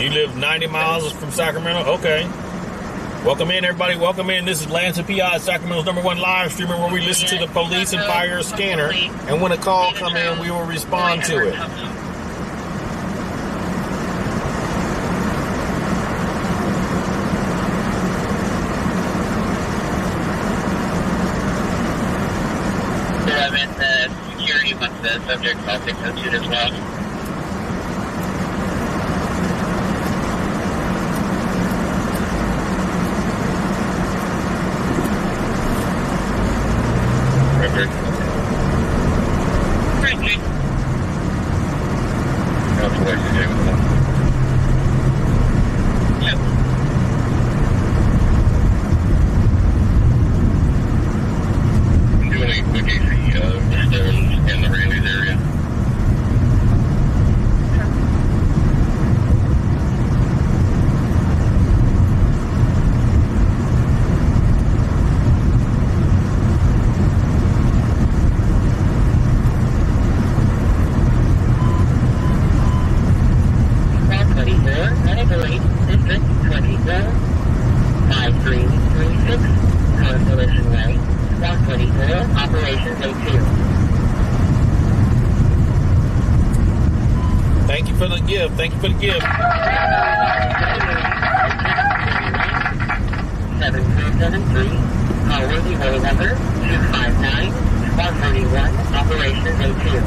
You live 90 miles from Sacramento? Okay. Welcome in, everybody. Welcome in. This is Lance and PI, Sacramento's #1 live streamer, where we listen to the police and fire a scanner. And when a call comes in, we will respond to it. Security wants the subject call 602 as well. Thank you for the gift. Thank you for the gift. 7373, Howe Way number 259, 131, Operation A2.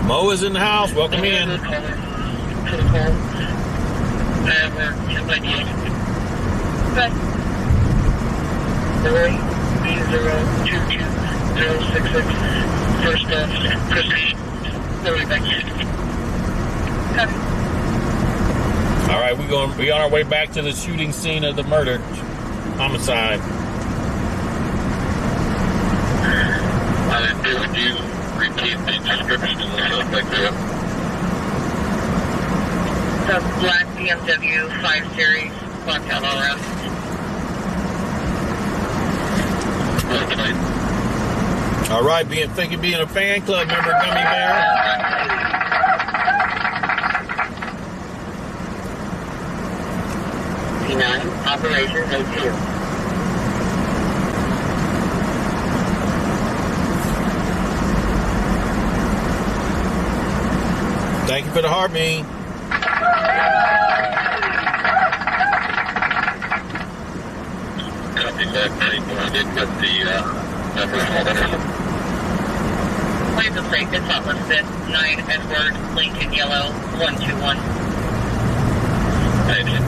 Mo is in the house. Welcome in. Good. 0202066. First off, Christy. All right, we on our way back to the shooting scene of the murder, homicide. Would you repeat the description of the suspect there? The black BMW 5 Series, blocked out all around. All right, thank you being a fan club member, Gummy Bear. P9, Operation A2. Thank you for the heartbeat. Copy that. I did get the numbers already. Please the plate, it's not listed. 9 Edward, Lincoln Yellow, 121. Thank you.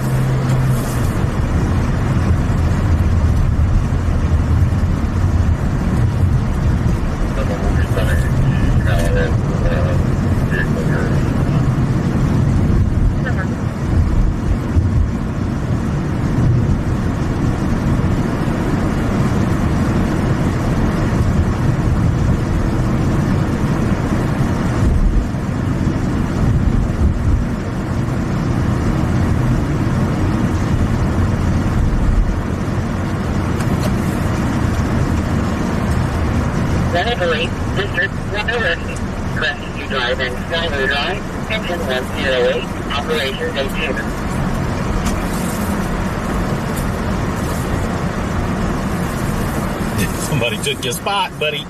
District 111, Crestview Drive and Skyler Drive, Engine 108, Operation A2. Somebody took your spot, buddy.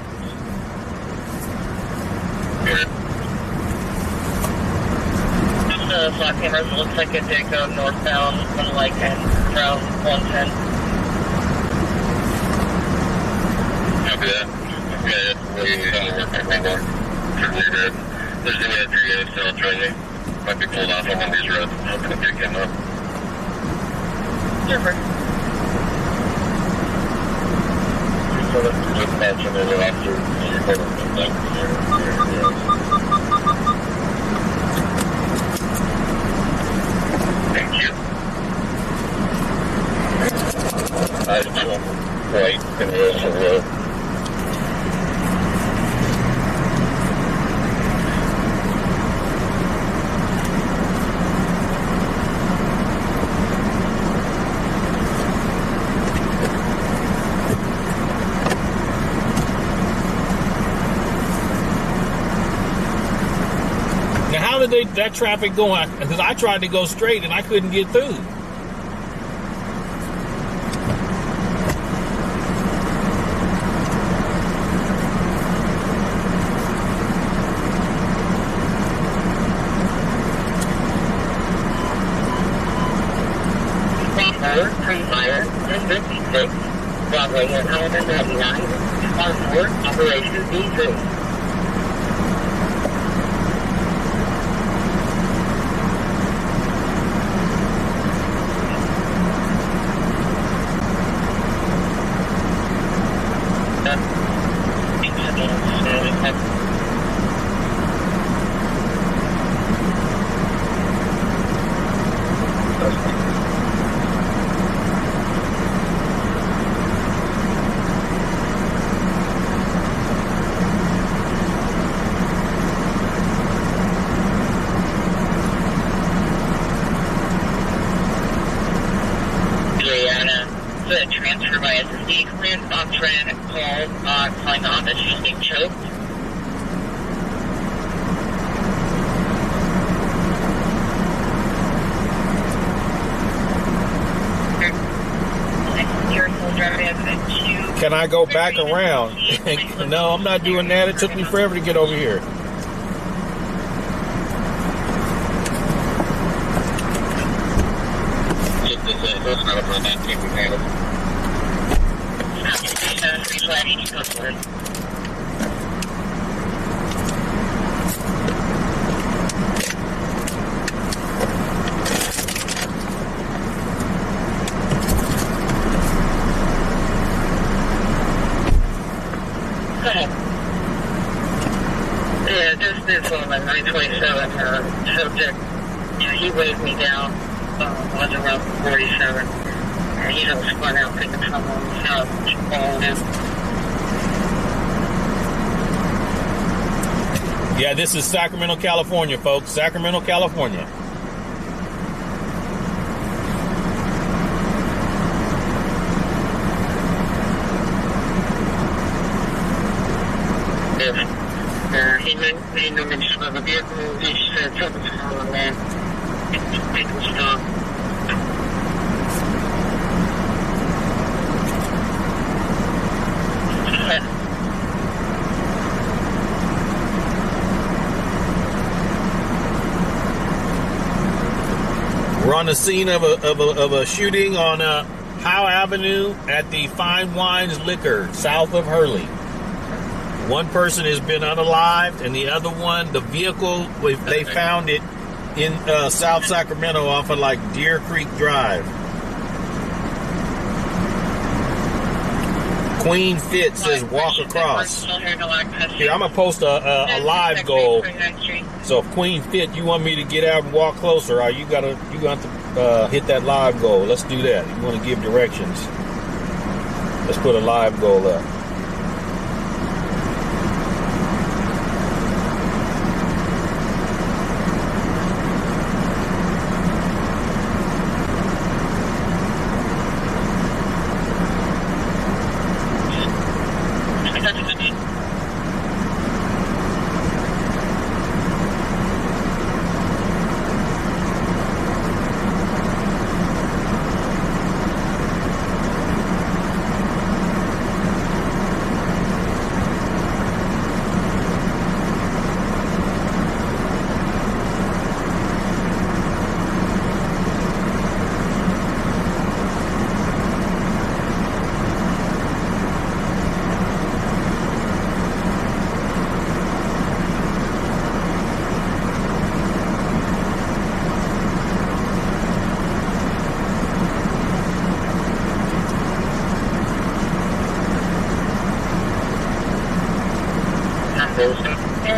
The flat cameras, it looks like it did go northbound, like around 110. Copy that. Yeah, there's no entry units still training. Might be pulled off on one of these roads. I'm going to pick him up. Super. Just mentioned it after you heard of the thing. Thank you. I told right in Wilson Road. That traffic going, because I tried to go straight and I couldn't get through. Pre-fire, 1056, Broadway and Element 99, on 4, Operation D3. Transfer by SSD clearance on trend called calling on that she's being choked. Can I go back around? No, I'm not doing that. It took me forever to get over here. That's not a problem. That can't be handled. Yeah, just this on the 927 subject. Yeah, he waved me down. Was around 47. And he just spun out picking someone's house and followed him. Yeah, this is Sacramento, California, folks. Sacramento, California. He made no mention of the vehicle. He said something's wrong on that. People stop. We're on the scene of a shooting on Howe Avenue at the Fine Wines Liquor south of Hurley. One person has been unalived, and the other one, the vehicle, they found it in South Sacramento off of like Deer Creek Drive. Queen Fit says walk across. Here, I'm gonna post a live goal. So if Queen Fit, you want me to get out and walk closer, you got to hit that live goal. Let's do that. You want to give directions. Let's put a live goal up.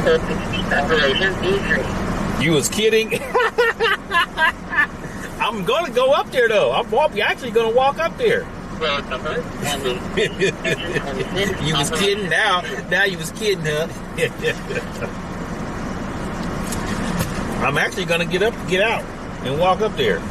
Operation B3. You was kidding? I'm going to go up there, though. I'm actually going to walk up there. Road number. You was kidding now. Now you was kidding, huh? I'm actually going to get out, and walk up there.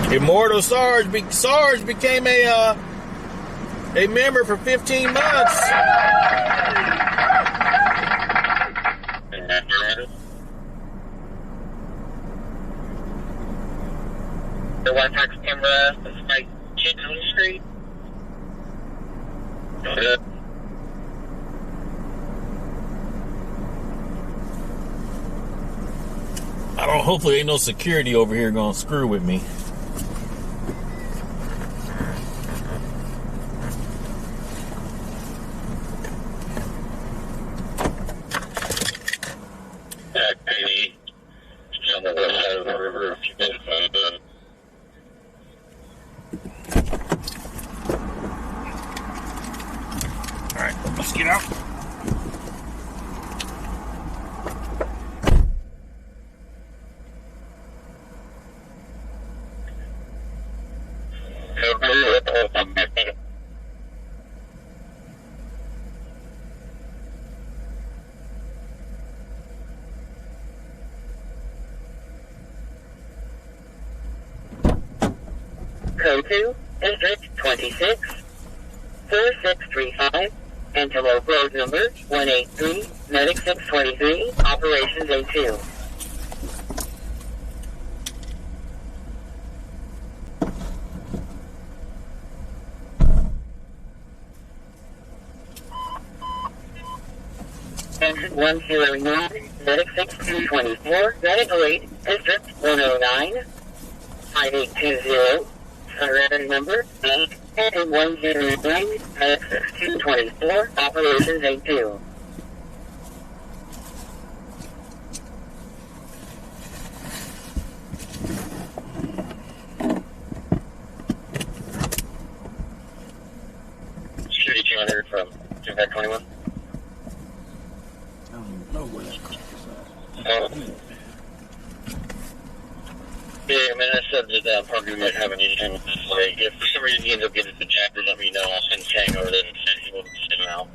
Immortal Sarge became a member for 15 months. The one tax camera is like Chicken Street. Hopefully ain't no security over here gonna screw with me. On the west side of the river, if you can find it. All right, let's get out. Code 2, District 26, 4635, Antelope Road number 183, Medic 623, Operations A2. Exit 109, Medic 6224, Medical 8, District 109, 5820. Surrender number 8 and 109, Medic 6224, Operations A2. Security 200 from Impact 21. I don't even know where that is. Yeah, I mean, I said that probably might have an issue with this leg. If for some reason he ends up getting the jacker, let me know. I'll send Chang over there and he will send him out.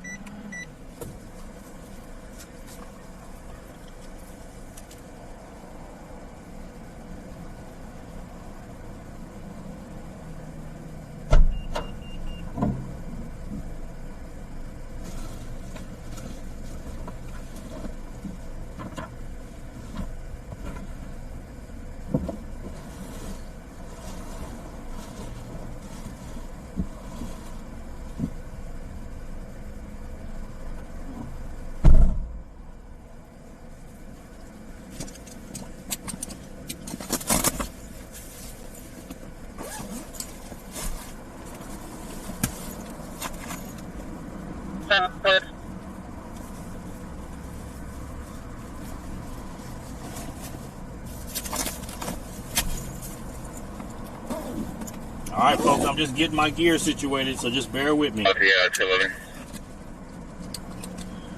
All right, folks, I'm just getting my gear situated, so just bear with me. Okay, yeah, it's 11.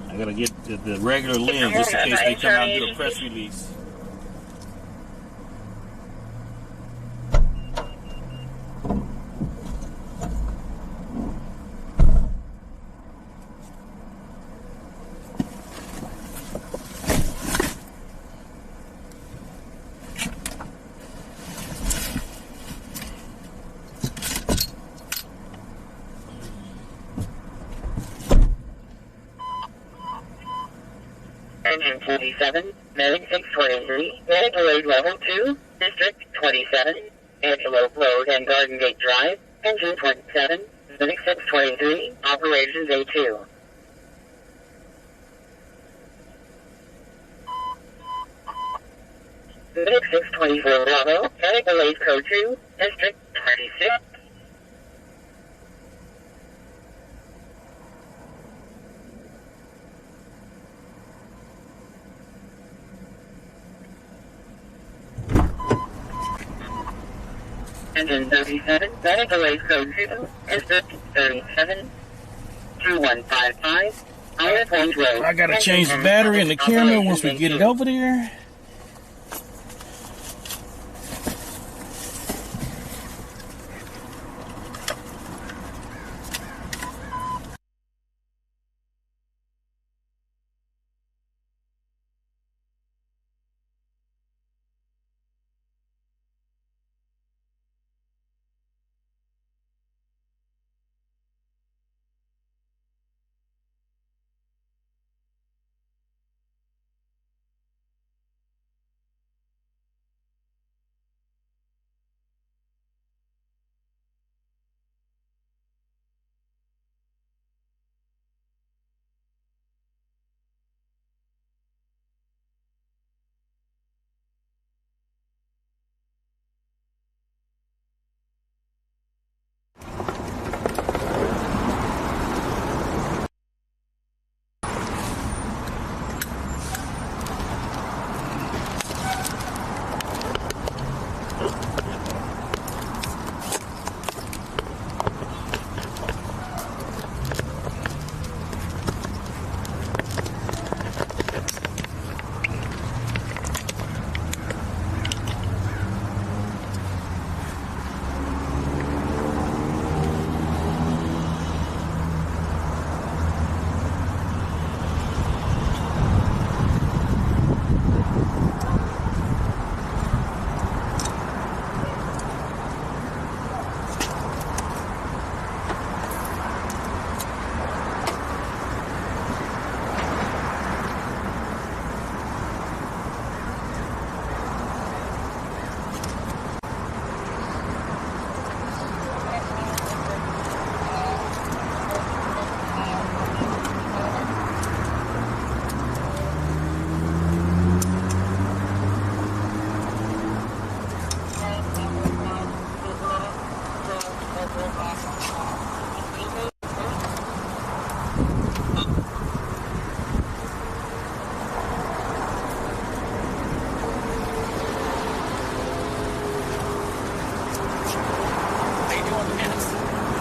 I gotta get the regular lens just in case they come out and do a press release. Engine 47, Medic 623, Medical Aid Level 2, District 27, Antelope Road and Garden Gate Drive, Engine 27, Medic 623, Operations A2. Medic 624 Bravo, Medical Aid Code 2, District 26. Engine 37, that delay code 2 is 37 2155. Higher Point Road. I gotta change the battery in the camera once we get it over there.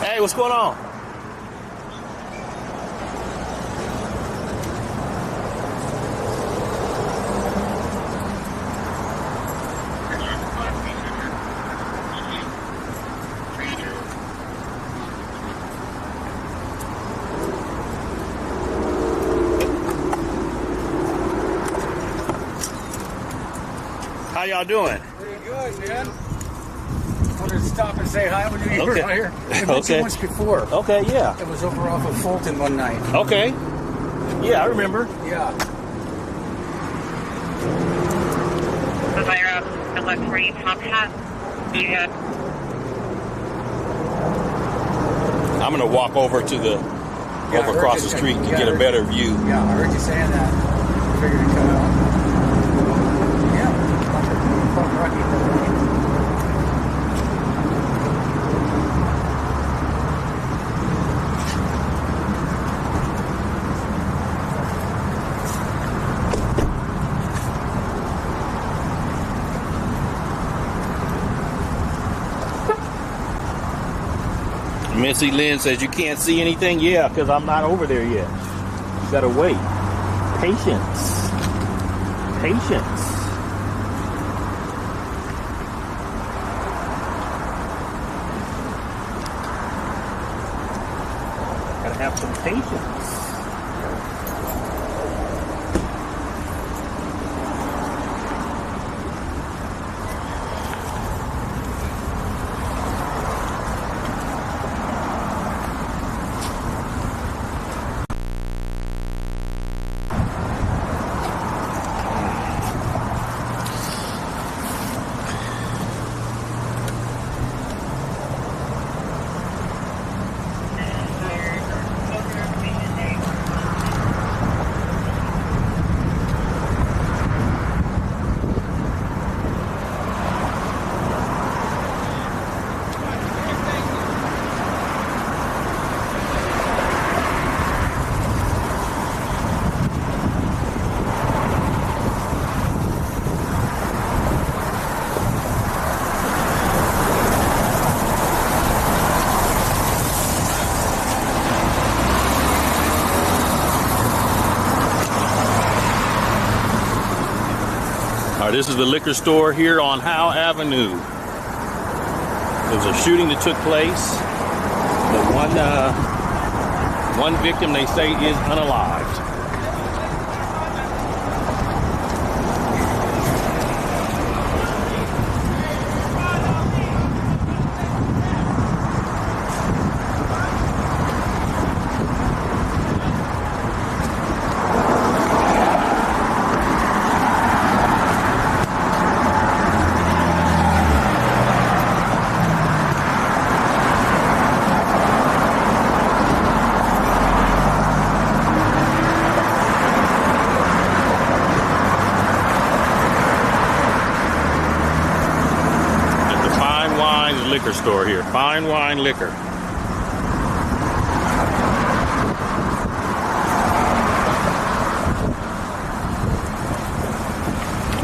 Hey, what's going on? How y'all doing? Pretty good, man. Wanted to stop and say hi when you were here. I met you once before. Okay, yeah. It was over off of Fulton one night. Okay. Yeah, I remember. Yeah. Elvira, look for you, top hat. Yeah. I'm gonna walk over to the over across the street to get a better view. Yeah, I heard you saying that. I figured it'd come out. Yeah. Fuck Rocky. Missy Lynn says you can't see anything. Yeah, because I'm not over there yet. You gotta wait. Patience. Patience. Gotta have some patience. This is the liquor store here on Howe Avenue. There was a shooting that took place. The one victim, they say, is unalived. Liquor store here. Fine wine liquor.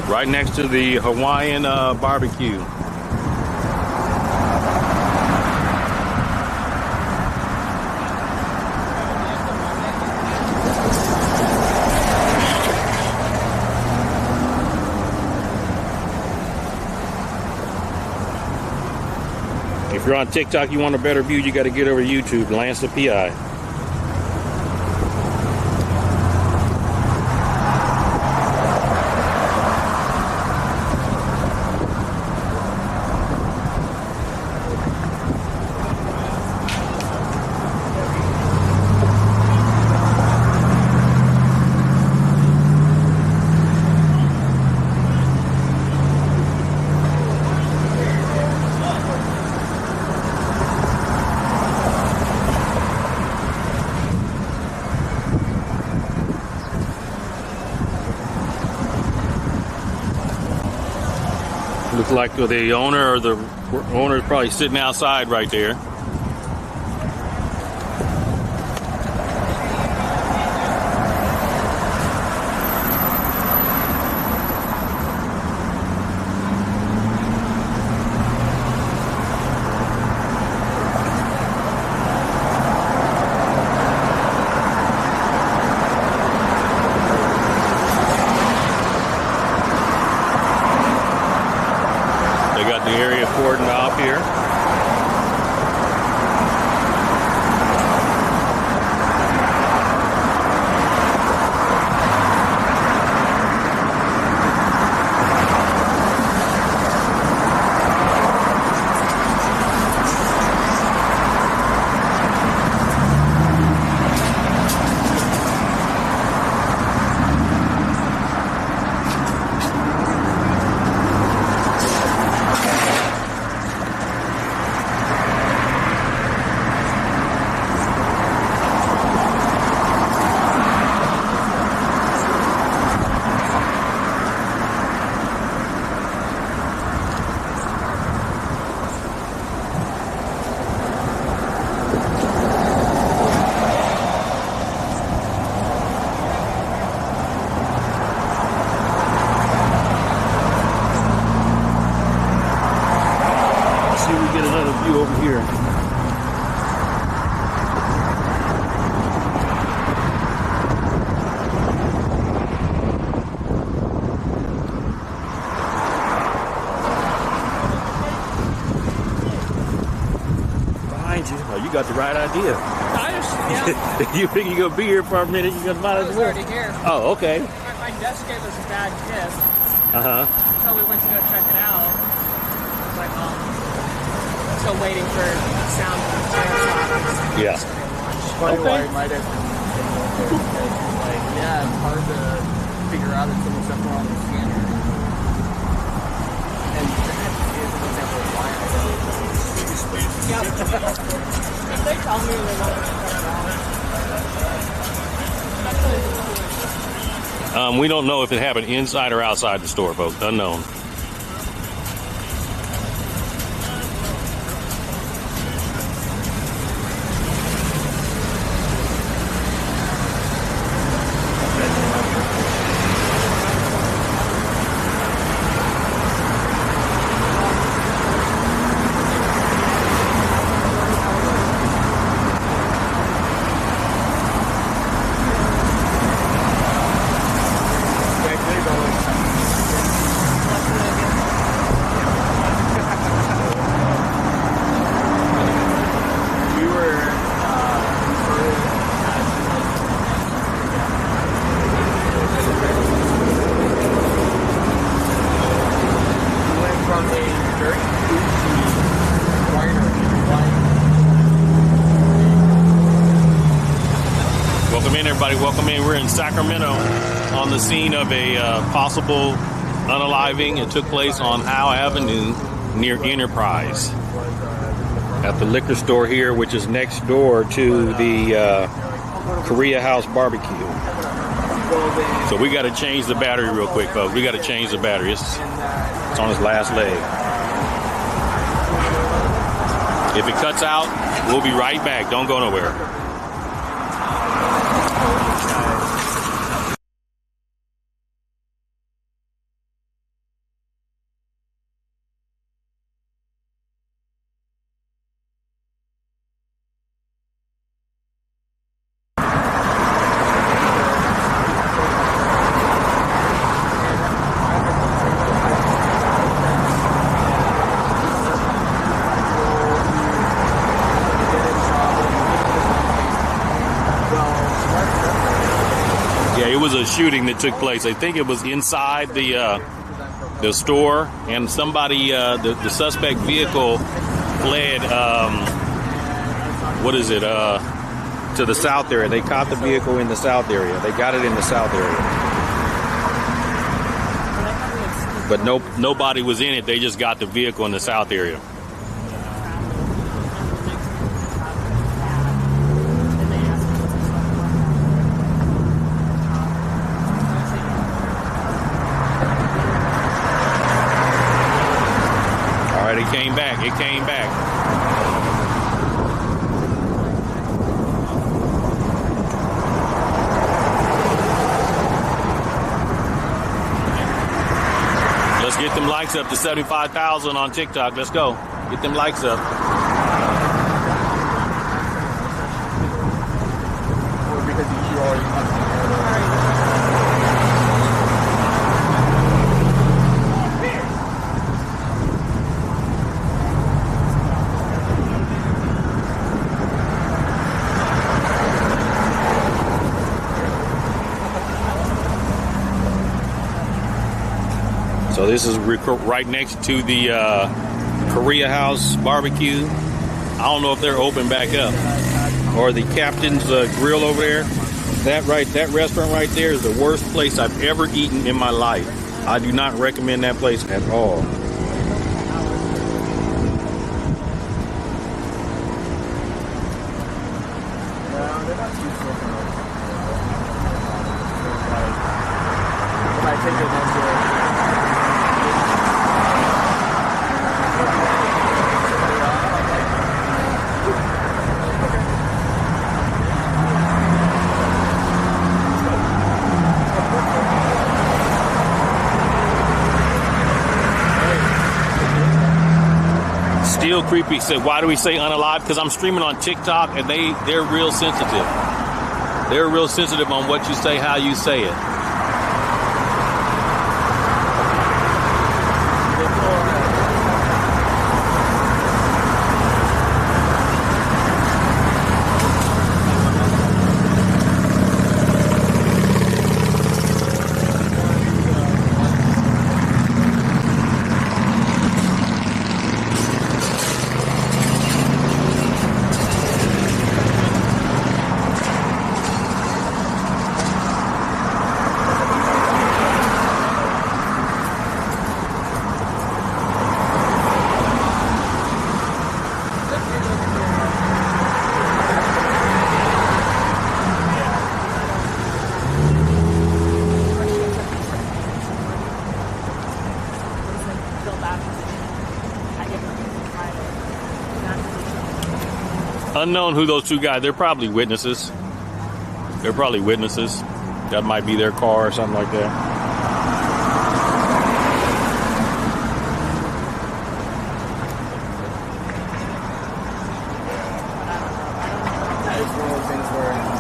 Right next to the Hawaiian barbecue. If you're on TikTok, you want a better view, you got to get over to YouTube, Lance the PI. Looks like the owner or the owner is probably sitting outside right there. They got the area cordoned off here. Get another view over here. Behind you. Oh, you got the right idea. Yeah. You think you're gonna be here for a minute? You're gonna might I as was well. already here. Oh, okay. My desk gave us a bad tip, so we went to go check it out. It's like, still waiting for sound. Yeah. Okay. Might have, like, yeah, it's hard to figure out if someone's up on the scanner. And that is an example of why I don't. If they tell me they want to check it out. We don't know if it happened inside or outside the store, folks. Unknown. everybody, welcome in. We're in Sacramento on the scene of a possible unaliving. It took place on Howe Avenue near Enterprise at the liquor store here, which is next door to the Korea House Barbecue. So we got to change the battery real quick, folks. We got to change the battery. It's on its last leg. If it cuts out, we'll be right back. Don't go nowhere. It was a shooting that took place. I think it was inside the store, and somebody, the suspect vehicle fled, to the south area. They caught the vehicle in the south area. They got it in the south area. But nobody was in it. They just got the vehicle in the south area. It came back. It came back. Let's get them likes up to 75,000 on TikTok. Let's go. Get them likes up. So this is right next to the Korea House Barbecue. I don't know if they're open back up, or the Captain's Grill over there. That restaurant right there is the worst place I've ever eaten in my life. I do not recommend that place at all. Still creepy said, why do we say unalive? Because I'm streaming on TikTok, and they're real sensitive. They're real sensitive on what you say, how you say it. Unknown who those two guys, they're probably witnesses. They're probably witnesses. That might be their car or something like that. It's one of those things where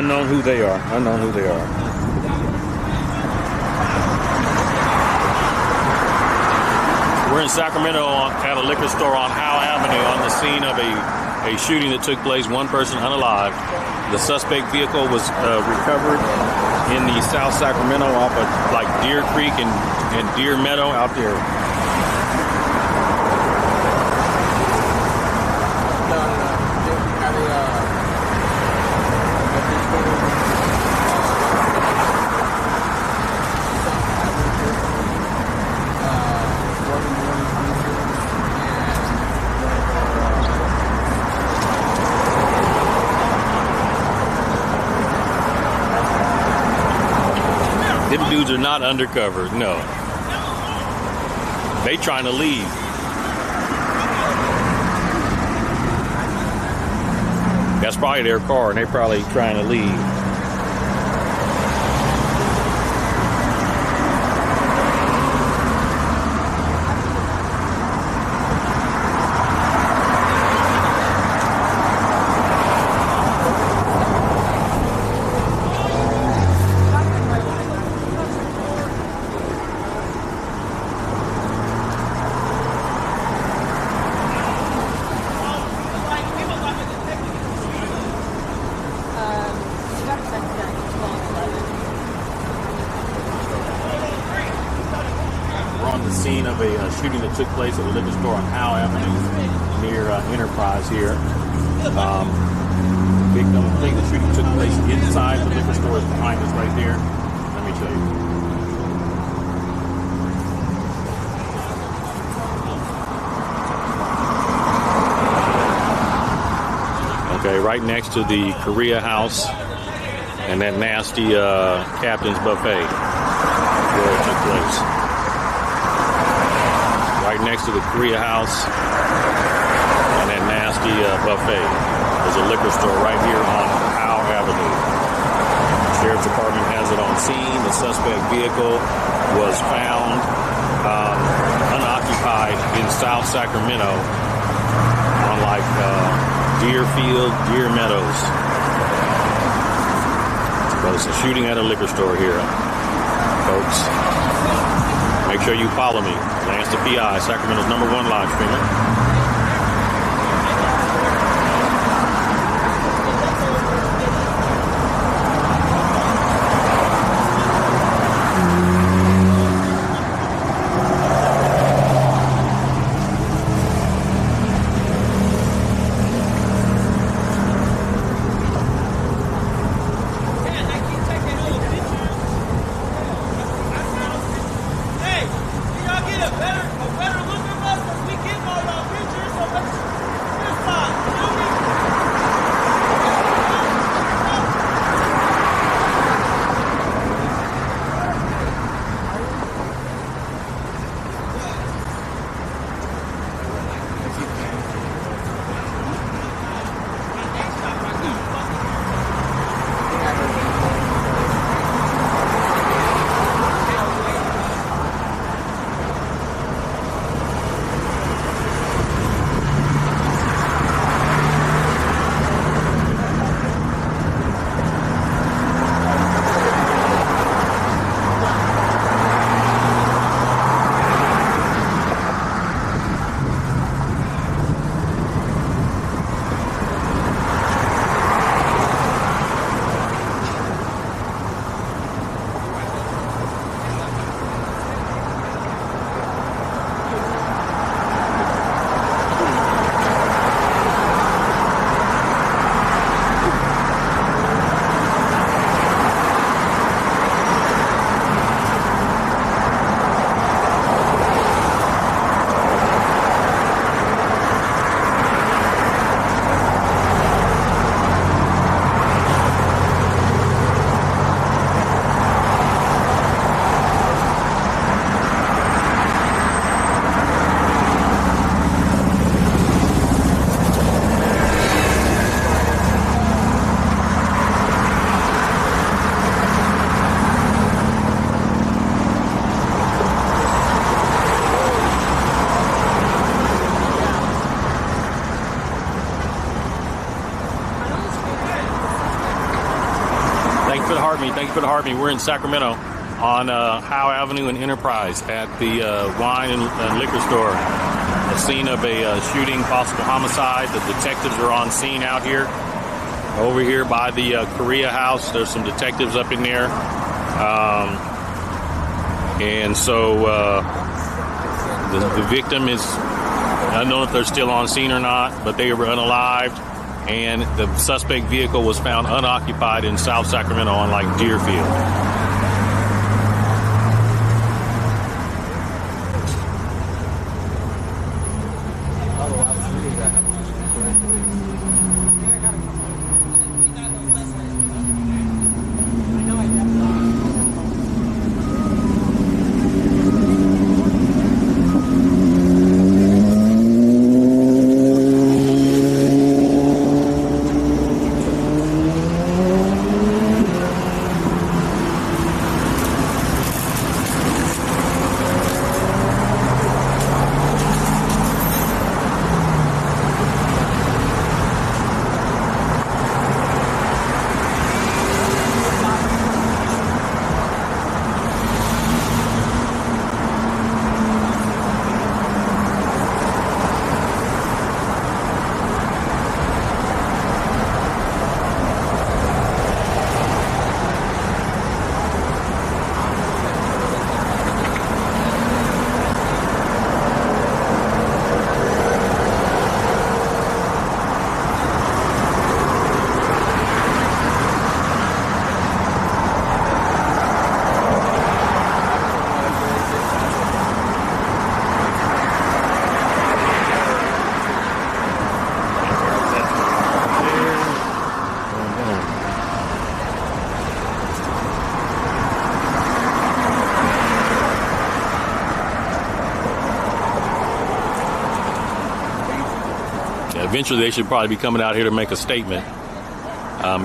Unknown who they are. Unknown who they are. We're in Sacramento at a liquor store on Howe Avenue on the scene of a shooting that took place. One person unalive. The suspect vehicle was recovered in the South Sacramento off of like Deer Creek and Deer Meadow out there. Them dudes are not undercover, no. They trying to leave. That's probably their car, and they probably trying to leave. The scene of a shooting that took place at a liquor store on Howe Avenue near Enterprise here. Victim, I think the shooting took place inside the liquor store is behind us right there. Let me show you. Okay, right next to the Korea House and that nasty Captain's Buffet where it took place. Right next to the Korea House and that nasty buffet. There's a liquor store right here on Howe Avenue. The Sheriff's Department has it on scene. The suspect vehicle was found unoccupied in South Sacramento on like Deerfield, Deer Meadows. But it's a shooting at a liquor store here, folks. Make sure you follow me. Lance the PI, Sacramento's #1 live streamer. A better look at us as we get all y'all for the heart me. Thank you for the heart me. We're in Sacramento on Howe Avenue and Enterprise at the wine and liquor store. A scene of a shooting, possible homicide. The detectives are on scene out here. Over here by the Korea house, there's some detectives up in there. And so the victim is, I don't know if they're still on scene or not, but they were unalived. And the suspect vehicle was found unoccupied in South Sacramento on like Deerfield. Eventually, they should probably be coming out here to make a statement,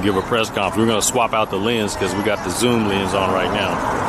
give a press conference. We're going to swap out the lens because we got the zoom lens on right now.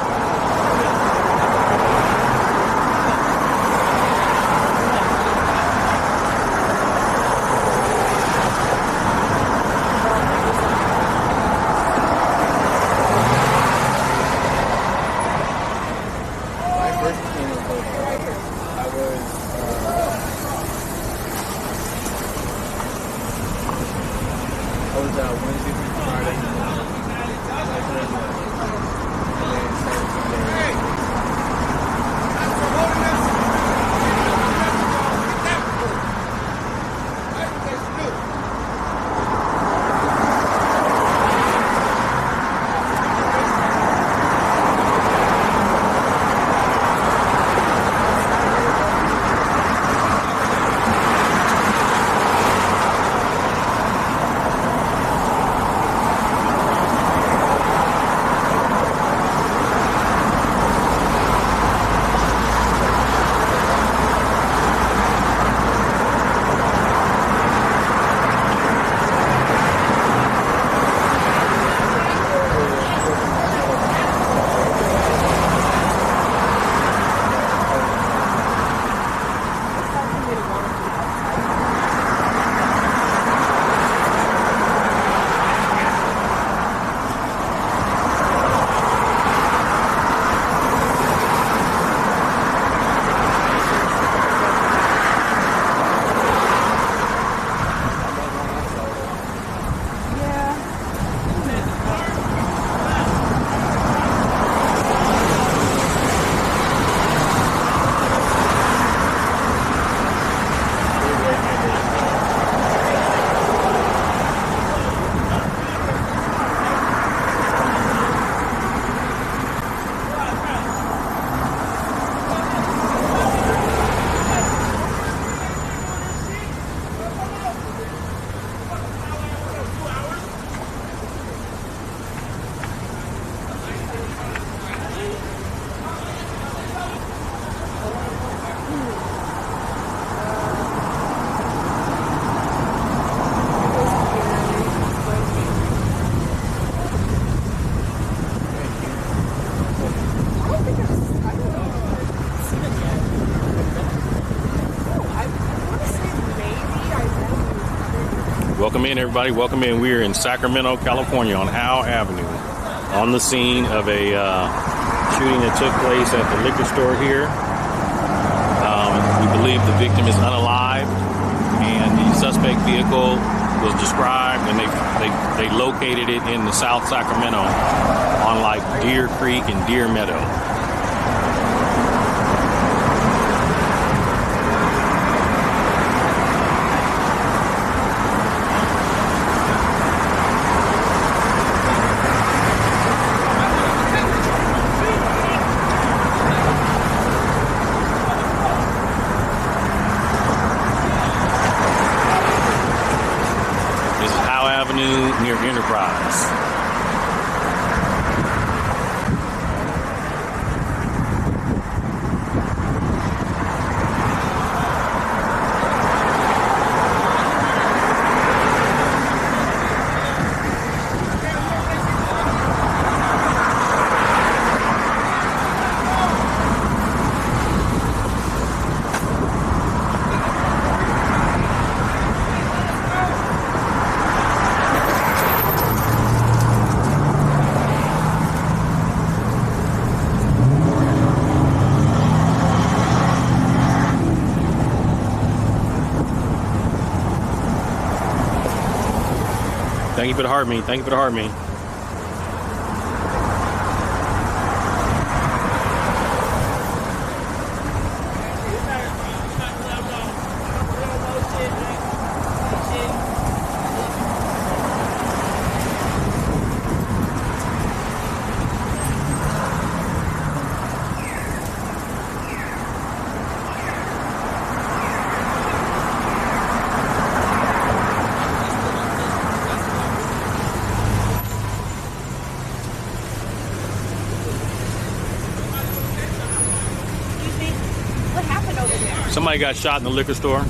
Welcome in, everybody. Welcome in. We're in Sacramento, California on Howe Avenue. on the scene of a shooting that took place at the liquor store here. We believe the victim is unalived, and the suspect vehicle was described, and they located it in the South Sacramento on like Deer Creek and Deer Meadow. This is Howe Avenue near Enterprise. Thank you for the hard meat. Thank you for the hard meat. Somebody got shot in the liquor store.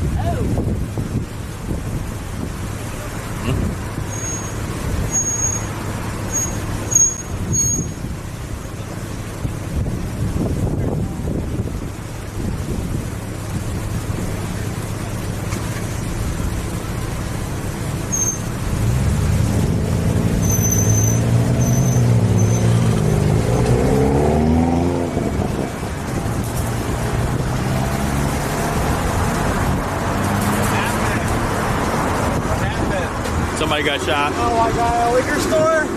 Somebody got shot. Oh, I got a liquor store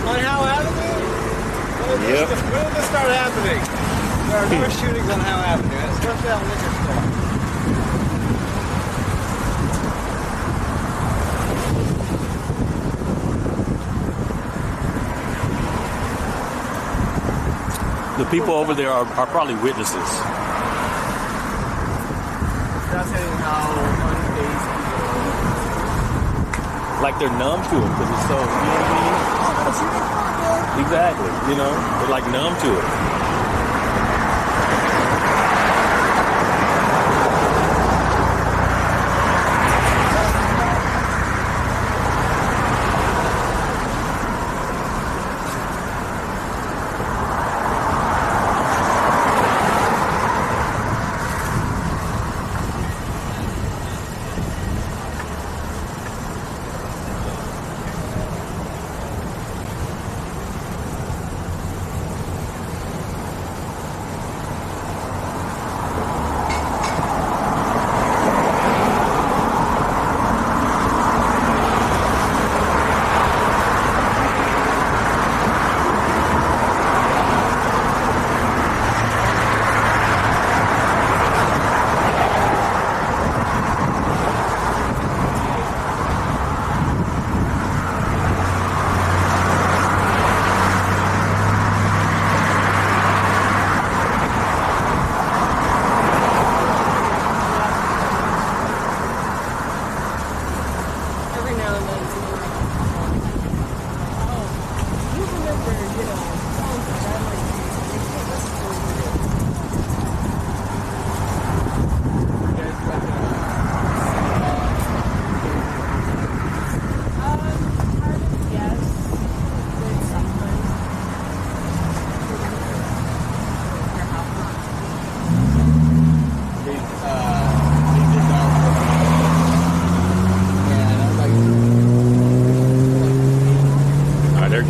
on Howe Avenue? Yep. When did this start happening? There are more shootings on Howe Avenue, especially on liquor store. The people over there are probably witnesses. That's how unfazed Like they're numb to it because it's so, you know what I mean? Exactly, you know, they're like numb to it.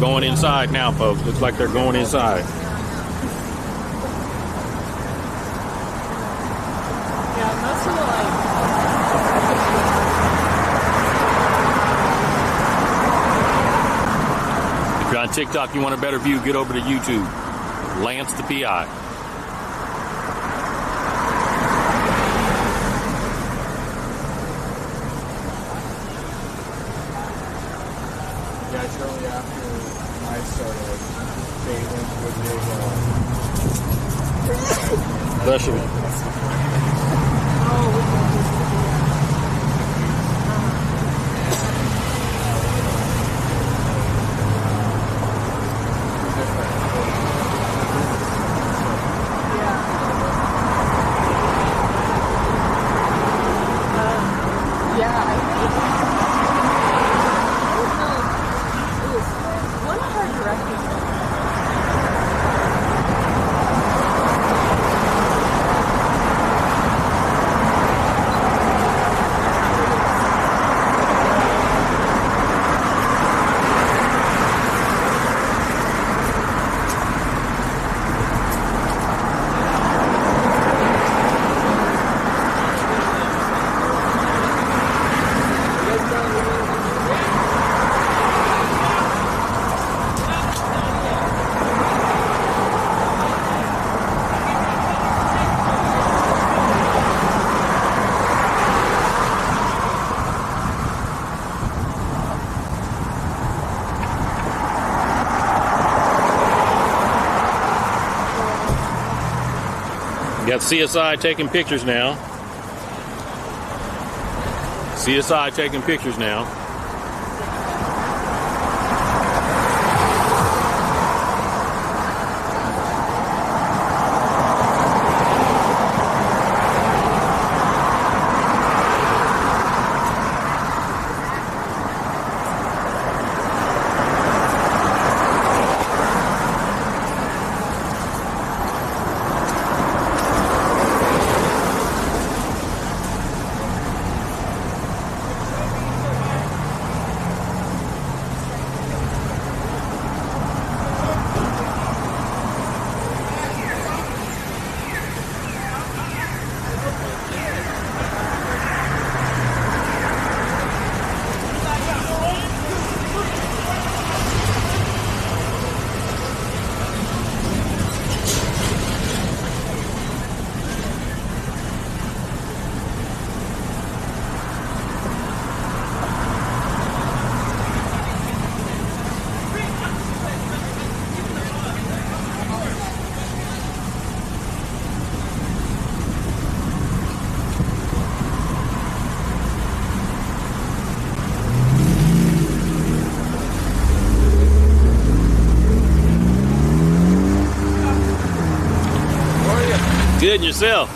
going inside now, folks. Looks like they're going inside. Yeah, most of the If you're on TikTok, you want a better view, get over to YouTube. Lance the PI. Yeah, shortly after I started, they went with a Bless you. Got CSI taking pictures now. CSI taking pictures now. Good, and yourself?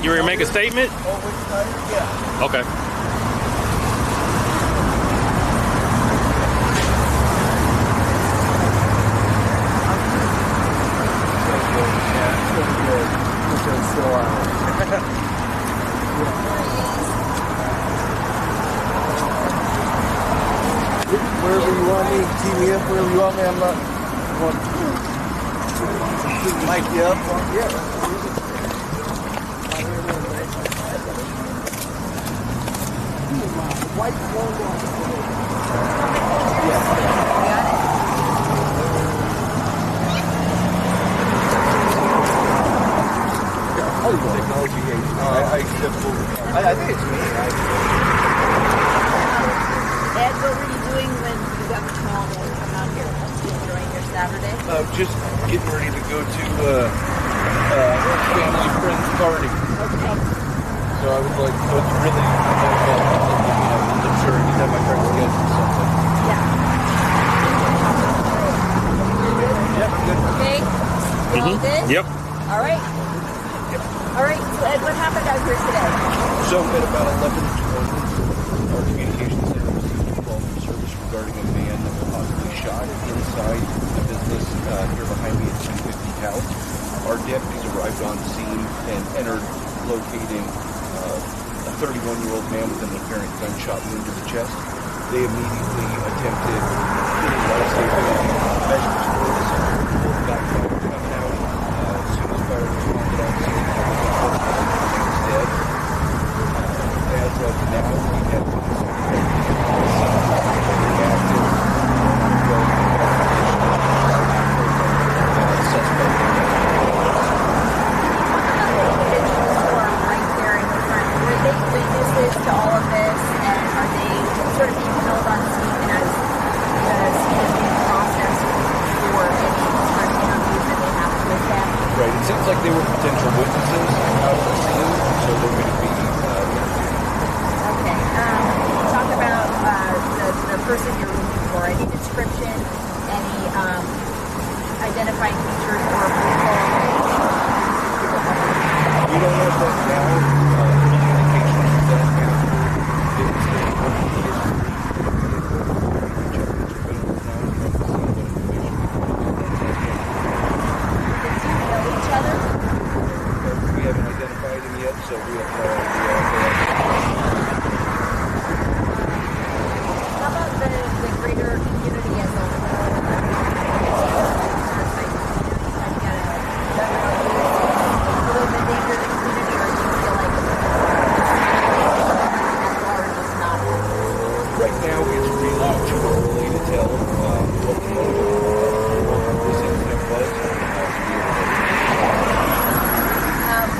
You ready to make a statement? Yeah. Okay. Wherever you want me, tee me up wherever you want me. I'm not going to mic you up. Yeah. White logo. Yeah. I think it's me. Ed, what were you doing when you got the call to come out here? Enjoying your Saturday? Just getting ready to go to family friend's party. Okay. So I was like, so it's really, I'm sure anytime my friends get something. Yeah. Yeah, good. Okay. You all good? Yep. All right. All right. So Ed, what happened out here today? So at about 11:20, our communications center received a call from service regarding a man that was possibly shot inside a business here behind me at 250 Howe. Our deputies arrived on scene and entered, locating a 31-year-old man with an apparent gunshot wound to the chest. They immediately attempted getting life-saving measures for this. We've got fire coming out as soon as fire responded on scene. He's dead. As of now, we have to all of this, and are they sort of being held on scene as the scene is being processed for any sort of interviews that they have with them? Right. It sounds like they were potential witnesses out of the scene, so they're going to be interviewed. Okay. Talk about the person you're looking for. Any description, any identifying features or people? We don't have that now. Early indications of that after it's been working history. Each other? We haven't identified him yet, so we have no idea. How about the greater community as a whole? A little bit danger to the community, or do you feel like at large is not? Right now, it's really too early to tell what the motive of this incident was.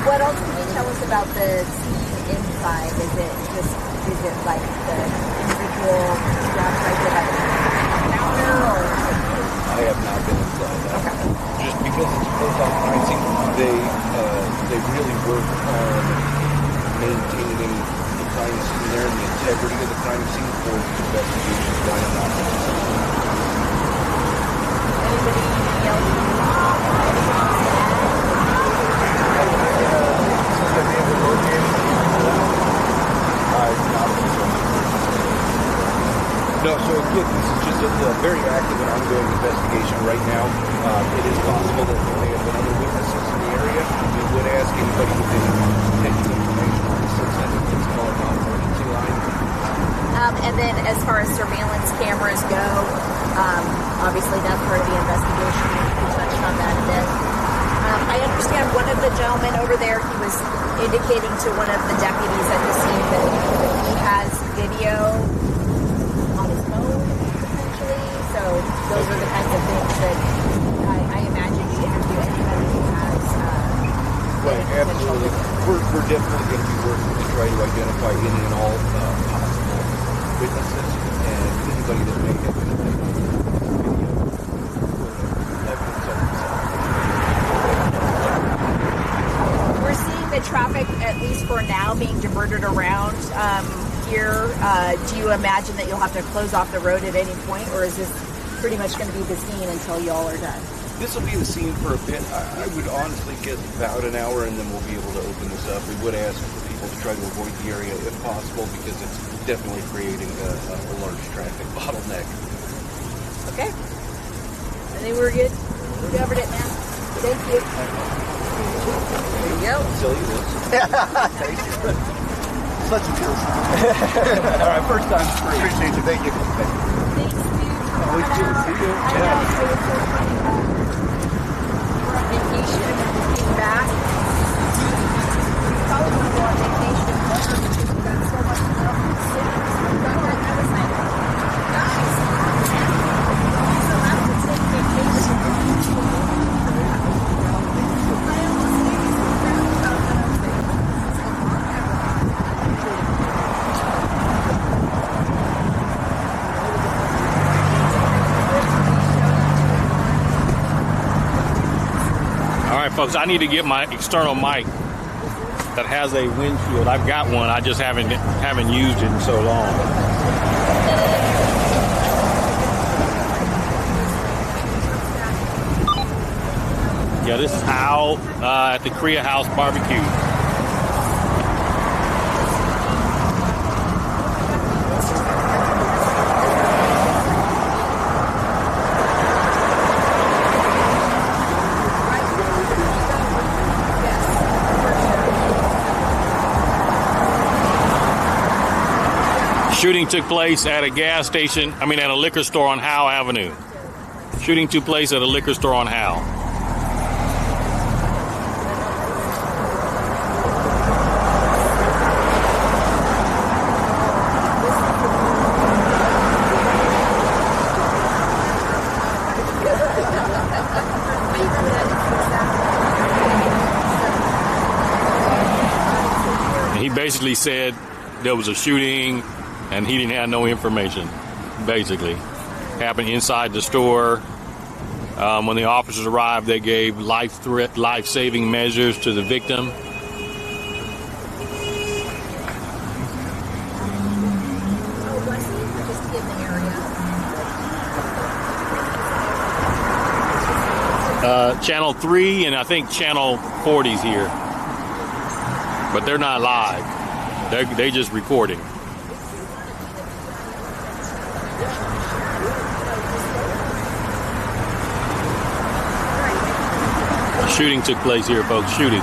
What else can you tell us about the scene inside? Is it like the individual sites that I counter, or? I have not been inside that. Okay. Just because it's closed off crime scene, they really work on maintaining the crime scene there and the integrity of the crime scene for the investigation. Why not? Anybody else? No, so again, this is just a very active and ongoing investigation right now. It is possible that there may have been other witnesses in the area. We would ask anybody with any information on this incident, please call our non-emergency line. And then as far as surveillance cameras go, obviously that's part of the investigation. We touched on that a bit. I understand one of the gentlemen over there, he was indicating to one of the deputies at the scene that he has video on his phone, potentially. So those are the kinds of things that I imagine you interview anybody who has Right, absolutely. We're definitely going to be working to try to identify any and all possible witnesses and anybody that may have been evidence of themselves. We're seeing the traffic, at least for now, being diverted around here. Do you imagine that you'll have to close off the road at any point, or is this pretty much going to be the scene until y'all are done? This will be the scene for a bit. I would honestly guess about an hour, and then we'll be able to open this up. We would ask for people to try to avoid the area if possible, because it's definitely creating a large traffic bottleneck. Okay. I think we're good. We covered it, man. Thank you. There you go. Silly this. Thank you. Such a deal. All right, first time. Appreciate you. Thank you. Thanks, dude. Always good to see you. I know, so it's so funny. We're on vacation and came back. We probably want to go on vacation more because we've got so much stuff in the city. So we got that. I was like, guys, he's allowed to take vacation. I almost gave you some crap about that. I was like, it's a long All right, folks, I need to get my external mic that has a windshield. I've got one. I just haven't used it in so long. Yeah, this is Howe at the Korea House Barbecue. Shooting took place at a gas station, at a liquor store on Howe Avenue. Shooting took place at a liquor store on Howe. And he basically said there was a shooting and he didn't have no information, basically. Happened inside the store. When the officers arrived, they gave life-saving measures to the victim. Channel 3 and I think Channel 40's here. But they're not live. They just recording. Shooting took place here, folks. Shooting.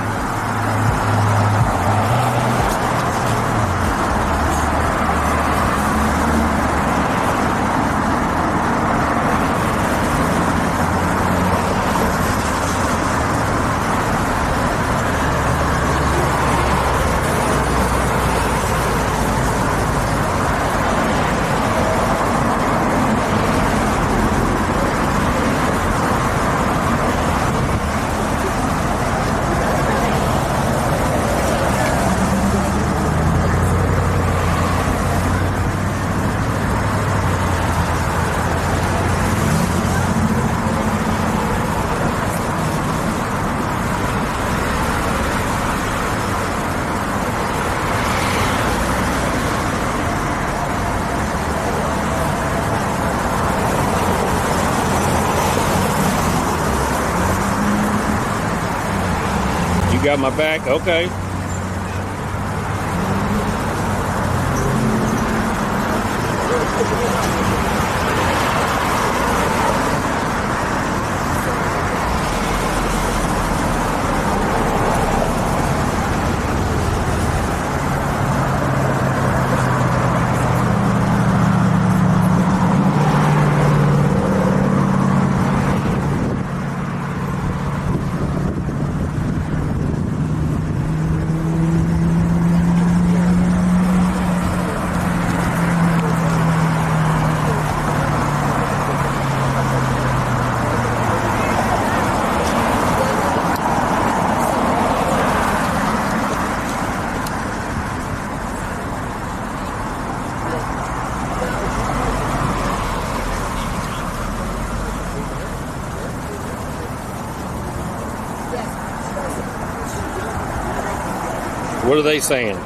Got my back? Okay. What are they saying?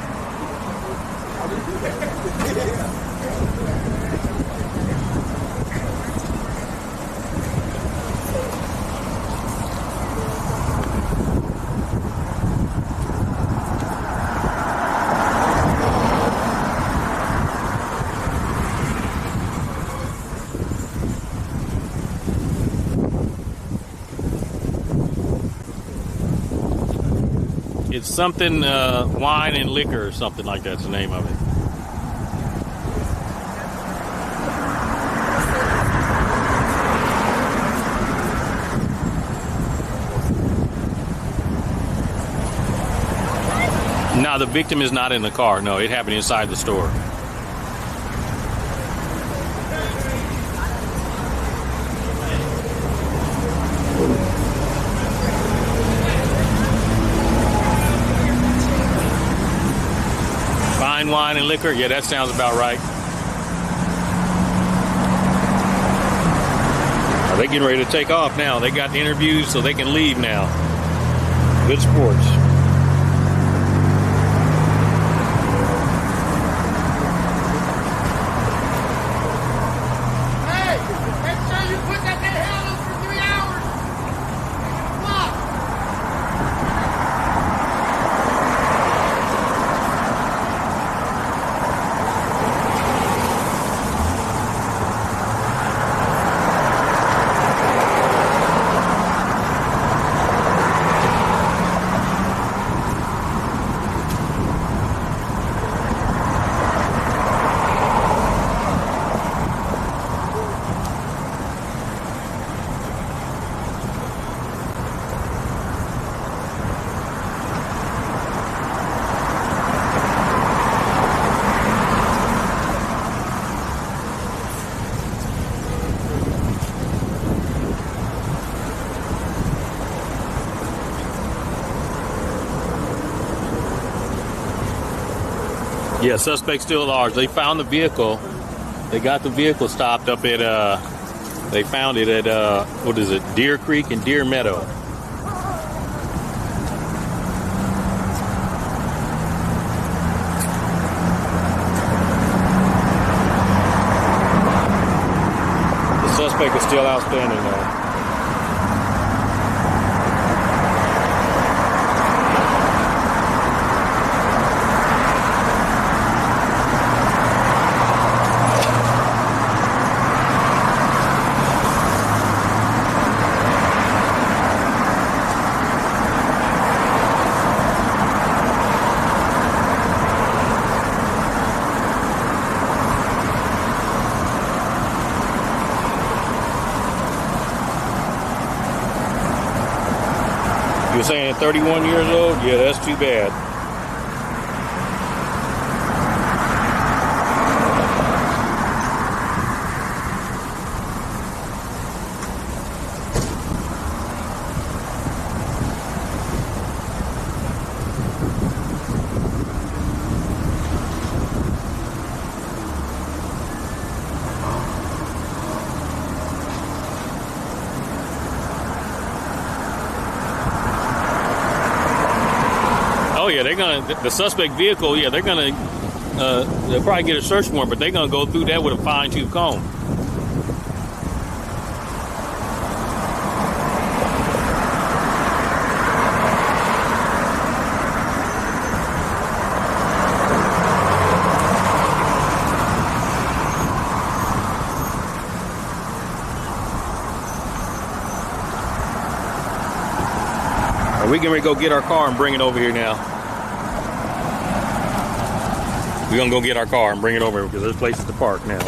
It's something wine and liquor or something like that's the name of it. No, the victim is not in the car. No, it happened inside the store. Fine wine and liquor? Yeah, that sounds about right. Are they getting ready to take off now? They got interviews, so they can leave now. Good sports. Yeah, suspect still large. They found the vehicle. They got the vehicle stopped up at, they found it at, what is it, Deer Creek and Deer Meadow. The suspect is still outstanding, though. You're saying 31 years old? Yeah, that's too bad. Oh yeah, they're gonna, the suspect vehicle, yeah, they're gonna, they'll probably get a search warrant, but they're gonna go through that with a fine-tooth comb. We can go get our car and bring it over here now. We're gonna go get our car and bring it over because there's places to park now.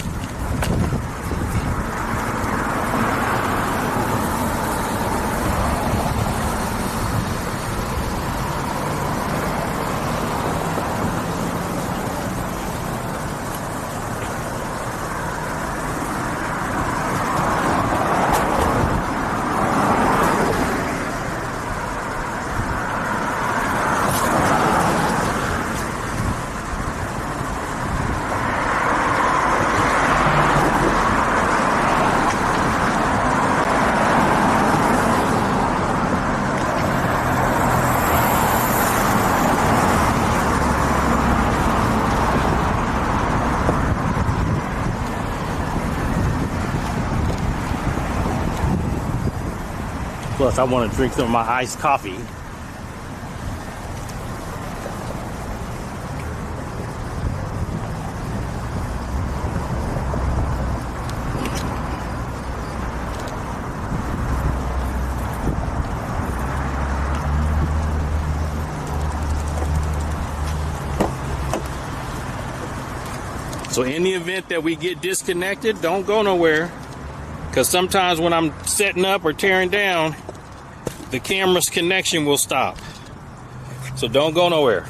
Plus, I want to drink some of my iced coffee. So in the event that we get disconnected, don't go nowhere. Because sometimes when I'm setting up or tearing down, the camera's connection will stop. So don't go nowhere.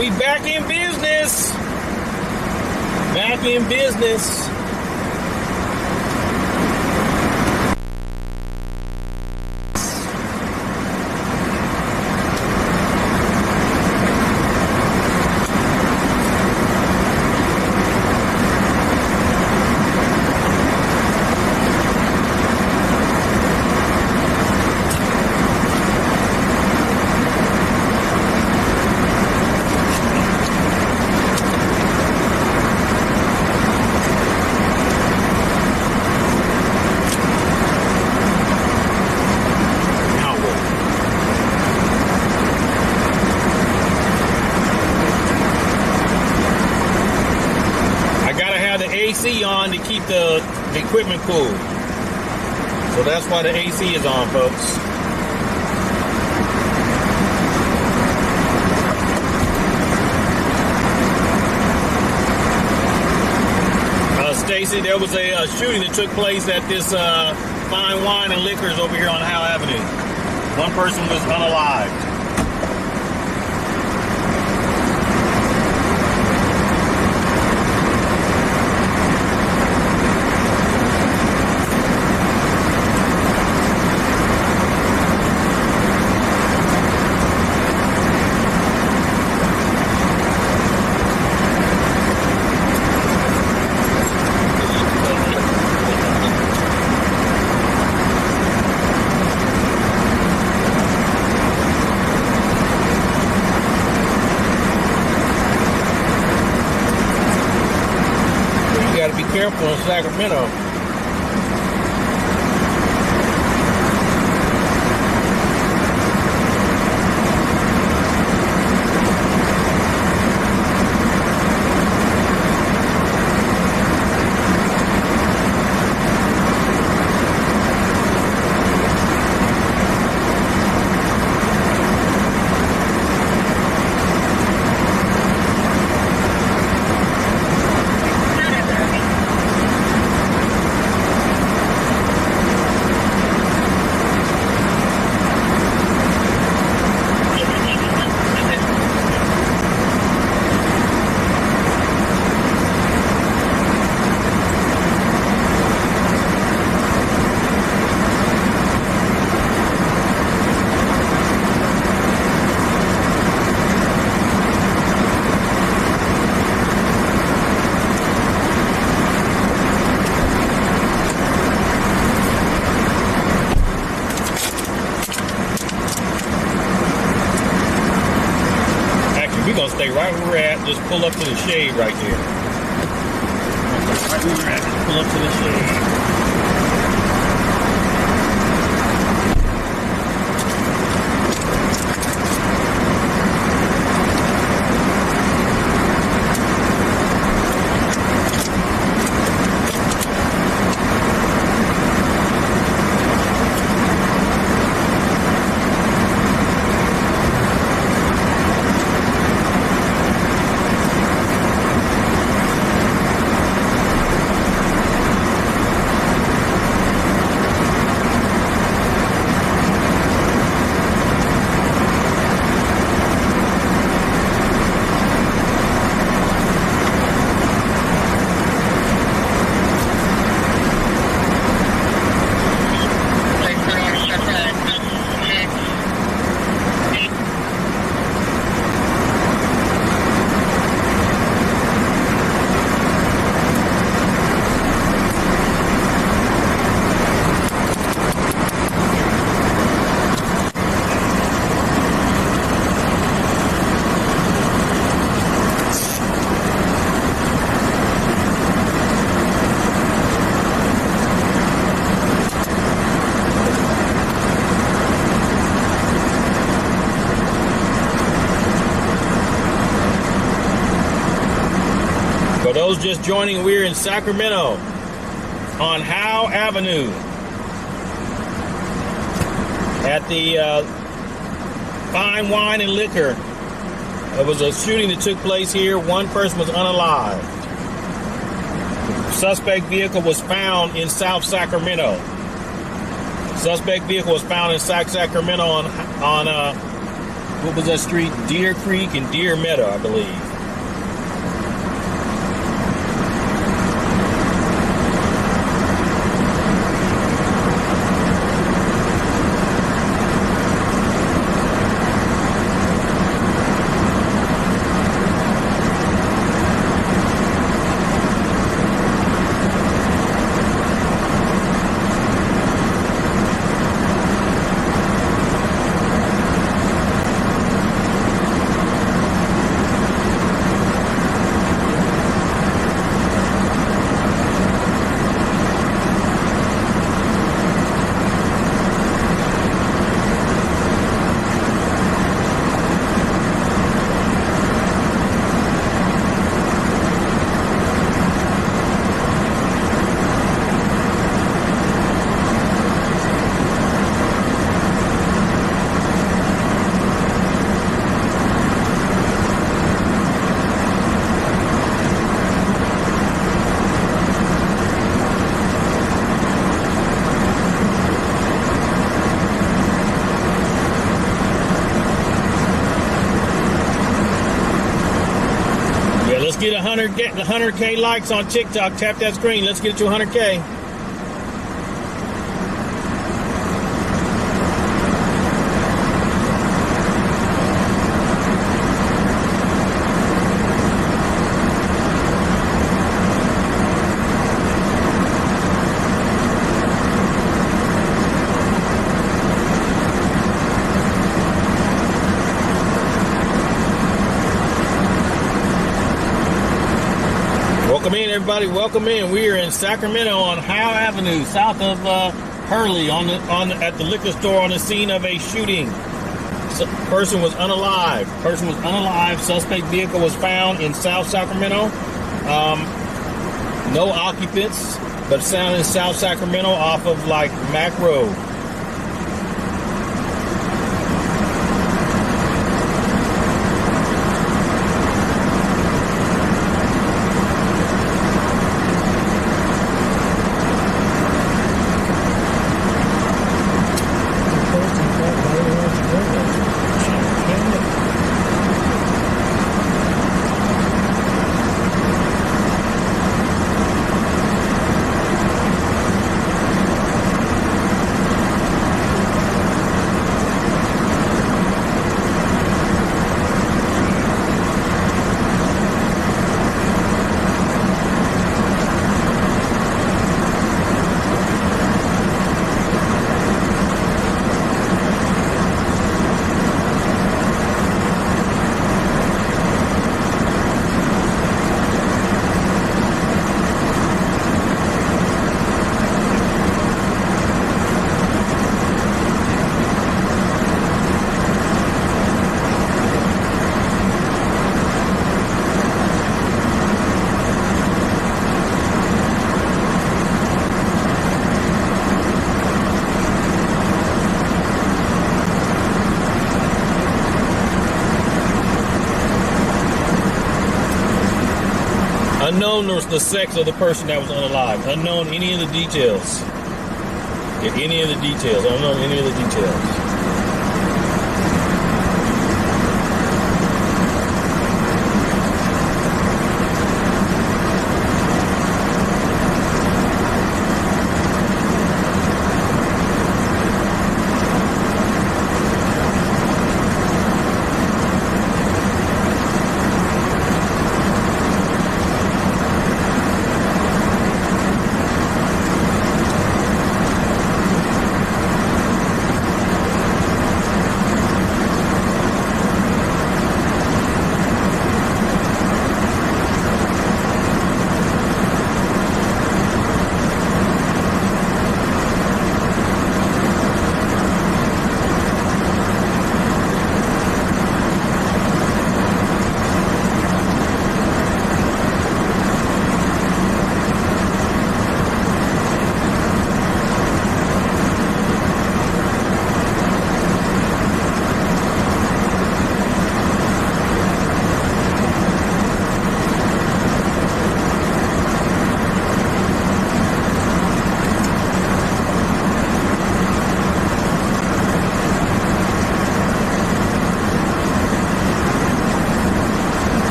We back in business. Back in business. AC on to keep the equipment cool. So that's why the AC is on, folks. Stacy, there was a shooting that took place at this fine wine and liquors over here on Howe Avenue. One person was unalived. Careful in Sacramento. Stay right where we're at. Just pull up to the shade right there. Right where we're at. Just pull up to the shade. For those just joining, we're in Sacramento on Howe Avenue at the Fine Wine and Liquor. There was a shooting that took place here. One person was unalived. Suspect vehicle was found in South Sacramento. Suspect vehicle was found in South Sacramento on what was that street? Deer Creek and Deer Meadow, I believe. Get 100K likes on TikTok. Tap that screen. Let's get it to 100K. Welcome in, everybody. Welcome in. We are in Sacramento on Howe Avenue, south of Hurley, at the liquor store on the scene of a shooting. Person was unalive. Suspect vehicle was found in South Sacramento. No occupants, but found in South Sacramento off of like Mac Road. Unknown was the sex of the person that was unalive. Unknown any of the details. Unknown any of the details.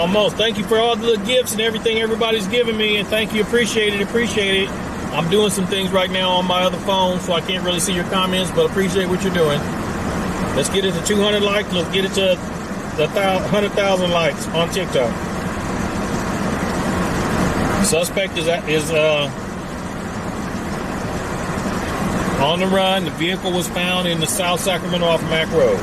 Almost. Thank you for all the gifts and everything everybody's giving me, and thank you. Appreciate it. I'm doing some things right now on my other phone, so I can't really see your comments, but appreciate what you're doing. Let's get it to 200 likes. Let's get it to 100,000 likes on TikTok. Suspect is on the run. The vehicle was found in the South Sacramento off Mac Road.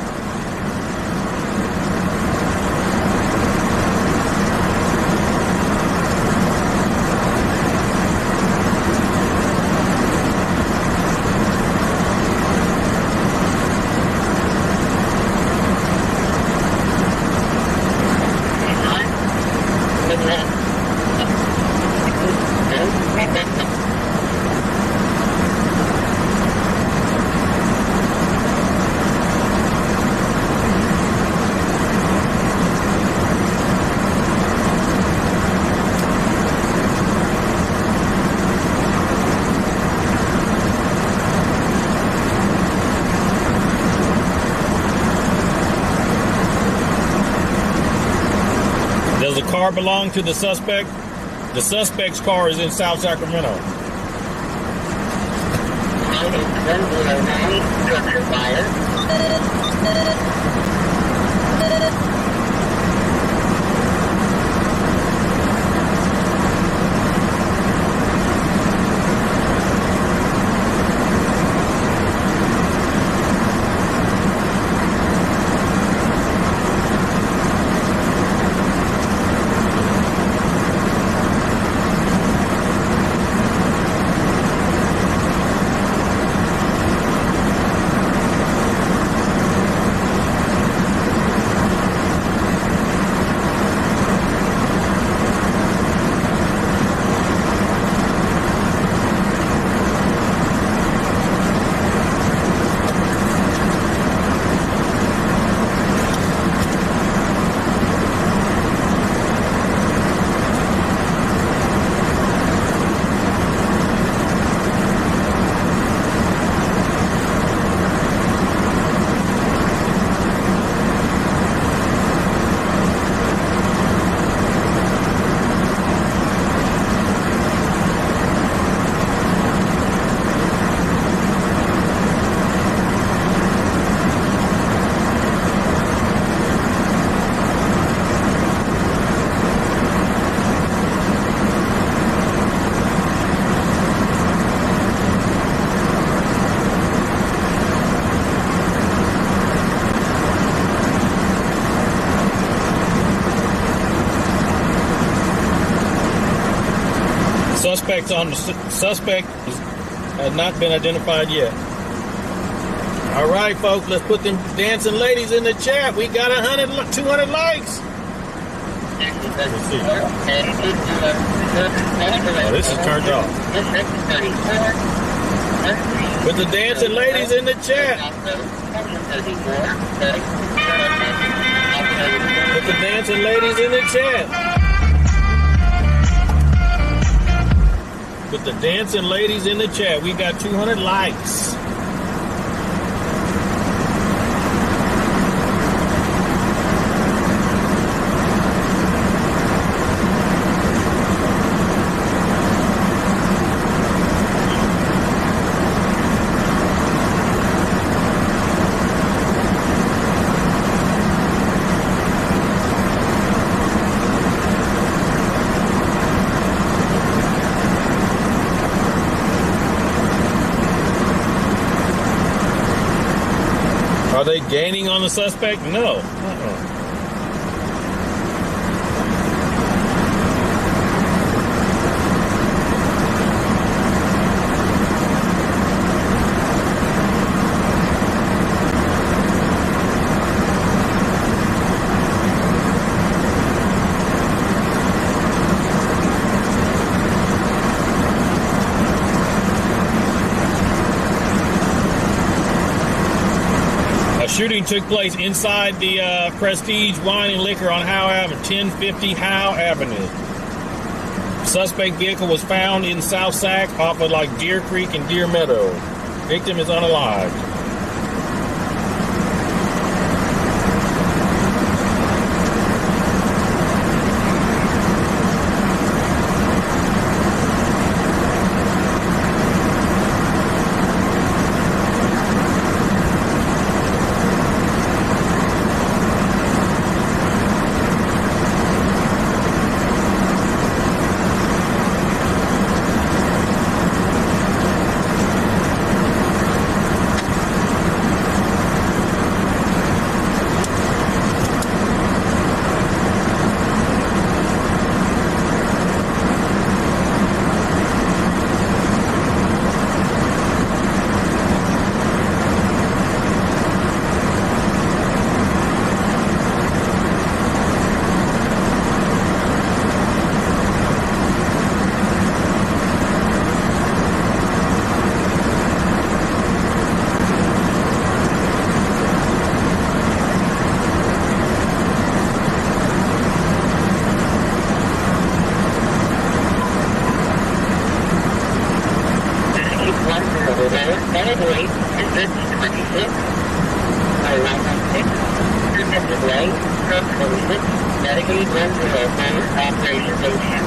Does the car belong to the suspect? The suspect's car is in South Sacramento. Suspect has not been identified yet. All right, folks, let's put them dancing ladies in the chat. We got 200 likes. Let's see. Oh, this is turned off. Put the dancing ladies in the chat. Put the dancing ladies in the chat. Put the dancing ladies in the chat. We got 200 likes. Are they gaining on the suspect? No. Shooting took place inside the Prestige Wine and Liquor on Howe Avenue, 1050 Howe Avenue. Suspect vehicle was found in South Sac off of like Deer Creek and Deer Meadow. Victim is unalived. Road, Illinois, exit 26, I-116, Mrs. Way, Kirk 46, Medicaid 104, Operation Billionaire.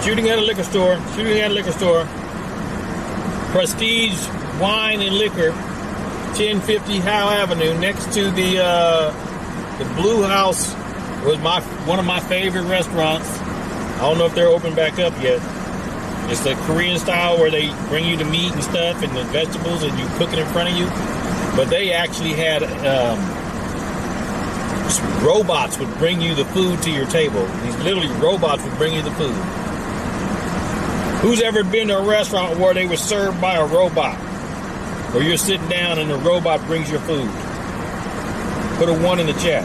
Shooting at a liquor store. Shooting at a liquor store. Prestige Wine and Liquor, 1050 Howe Avenue, next to the Blue House. Was one of my favorite restaurants. I don't know if they're open back up yet. It's the Korean style where they bring you the meat and stuff and the vegetables and you cook it in front of you. But they actually had robots would bring you the food to your table. These literally robots would bring you the food. Who's ever been to a restaurant where they were served by a robot? Where you're sitting down and the robot brings your food? Put a 1 in the chat.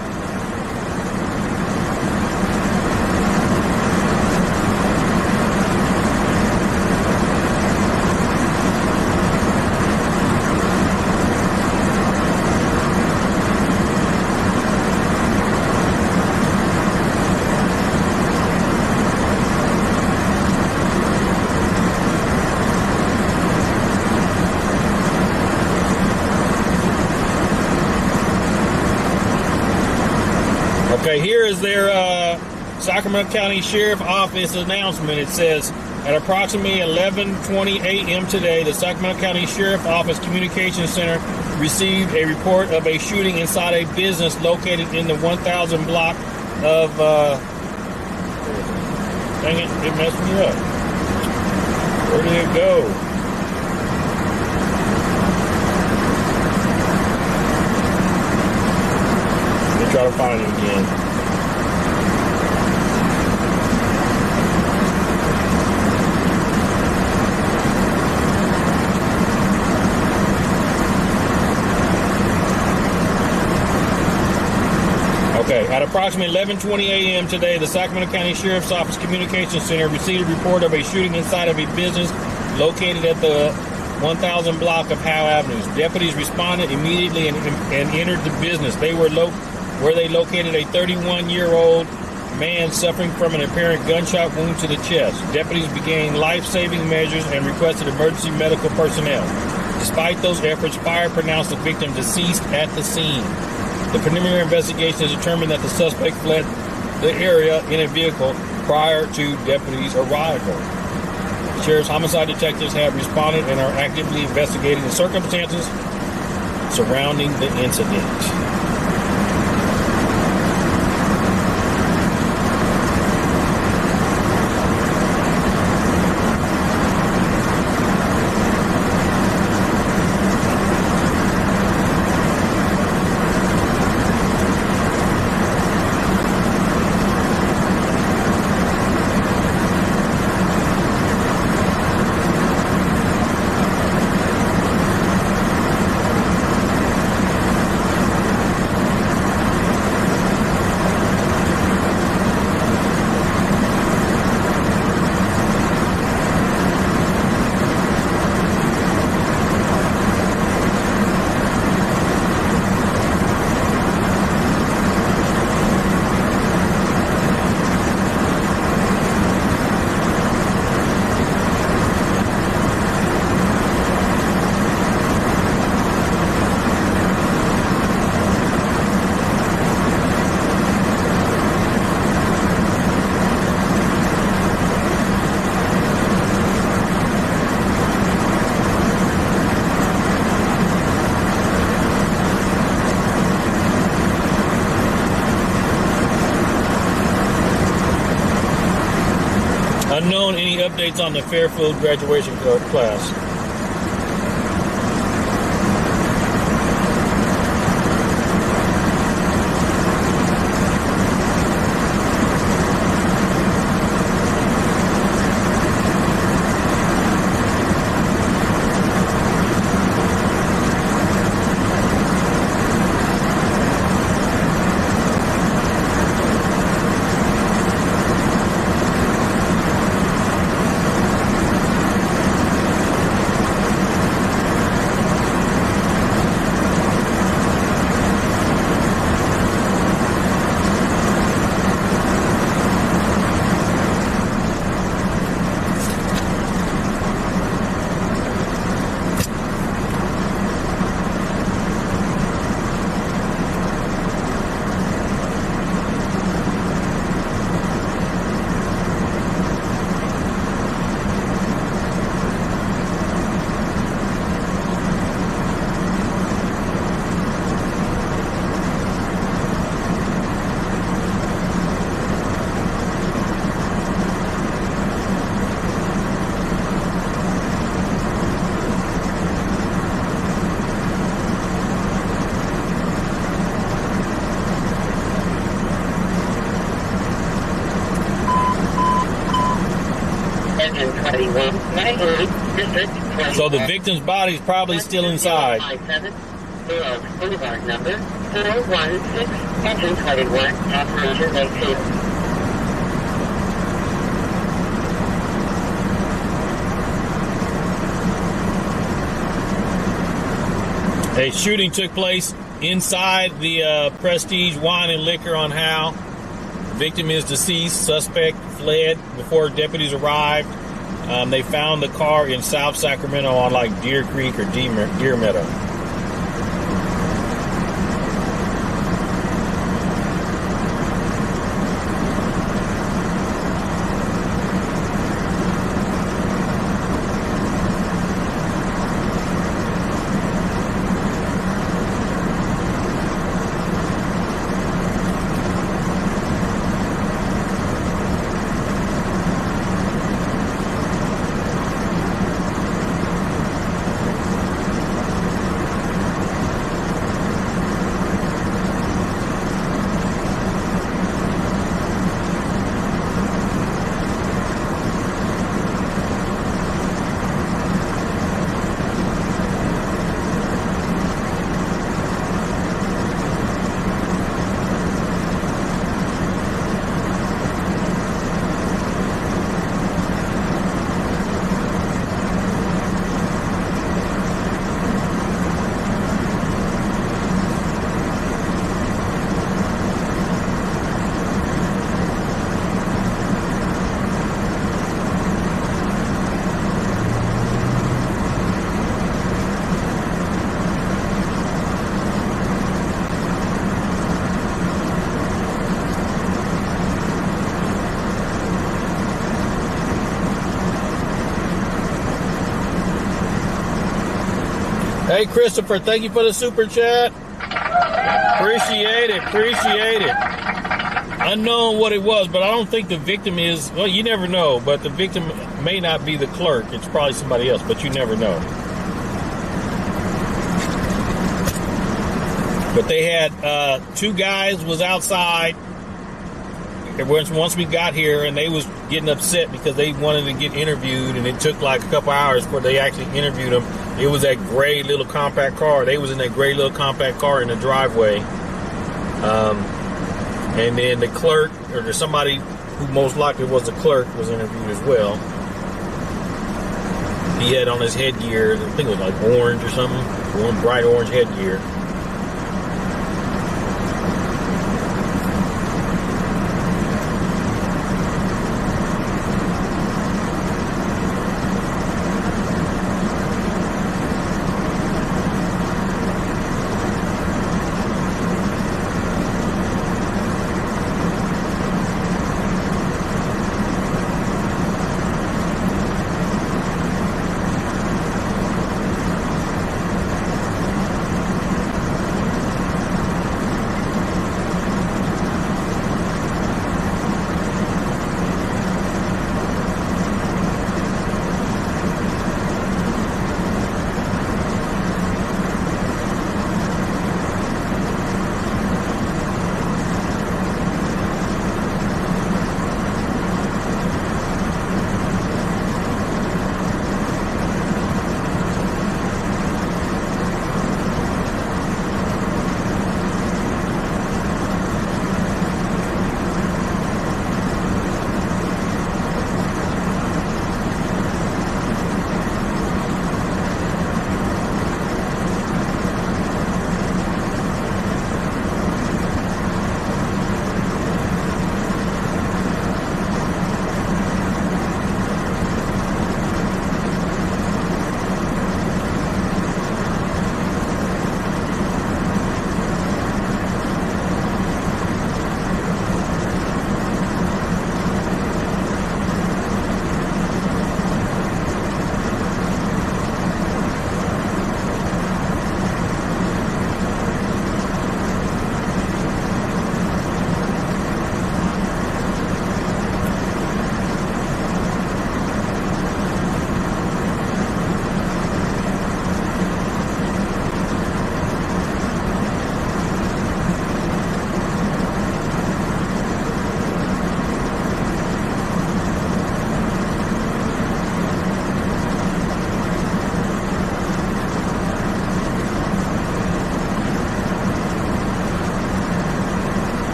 Okay, here is their Sacramento County Sheriff Office announcement. It says, at approximately 11:20 a.m. today, the Sacramento County Sheriff Office Communications Center received a report of a shooting inside a business located in the 1000 block of... dang it messed me up. Where did it go? Try to find it again. Okay, at approximately 11:20 a.m. today, the Sacramento County Sheriff's Office Communications Center received a report of a shooting inside of a business located at the 1000 block of Howe Avenue. Deputies responded immediately and entered the business. Where they located a 31-year-old man suffering from an apparent gunshot wound to the chest. Deputies began life-saving measures and requested emergency medical personnel. Despite those efforts, fire pronounced the victim deceased at the scene. The preliminary investigation has determined that the suspect fled the area in a vehicle prior to deputies' arrival. The Sheriff's homicide detectives have responded and are actively investigating the circumstances surrounding the incident. Unknown any updates on the Fairfield graduation class. So the victim's body is probably still inside. Boulevard number 416, engine 21, operator located. A shooting took place inside the Prestige Wine and Liquor on Howe. Victim is deceased. Suspect fled before deputies arrived. They found the car in South Sacramento on like Deer Creek or Deer Meadow. Hey, Christopher, thank you for the super chat. Appreciate it. Unknown what it was, but I don't think the victim is, well, you never know, but the victim may not be the clerk. It's probably somebody else, but you never know. But they had two guys was outside once we got here, and they was getting upset because they wanted to get interviewed, and it took like a couple hours before they actually interviewed them. It was that gray little compact car. They was in that gray little compact car in the driveway. And then the clerk, or somebody who most likely was the clerk, was interviewed as well. He had on his headgear, I think it was like orange or something, one bright orange headgear.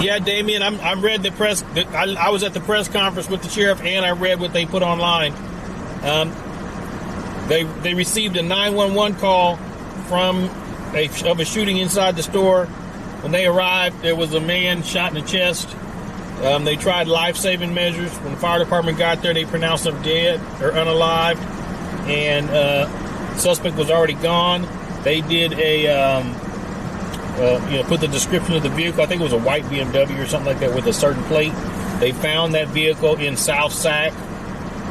Yeah, Damien, I read the press. I was at the press conference with the sheriff, and I read what they put online. They received a 911 call from a shooting inside the store. When they arrived, there was a man shot in the chest. They tried life-saving measures. When the fire department got there, they pronounced him dead or unalived, and suspect was already gone. They did put the description of the vehicle. I think it was a white BMW or something like that with a certain plate. They found that vehicle in South Sac,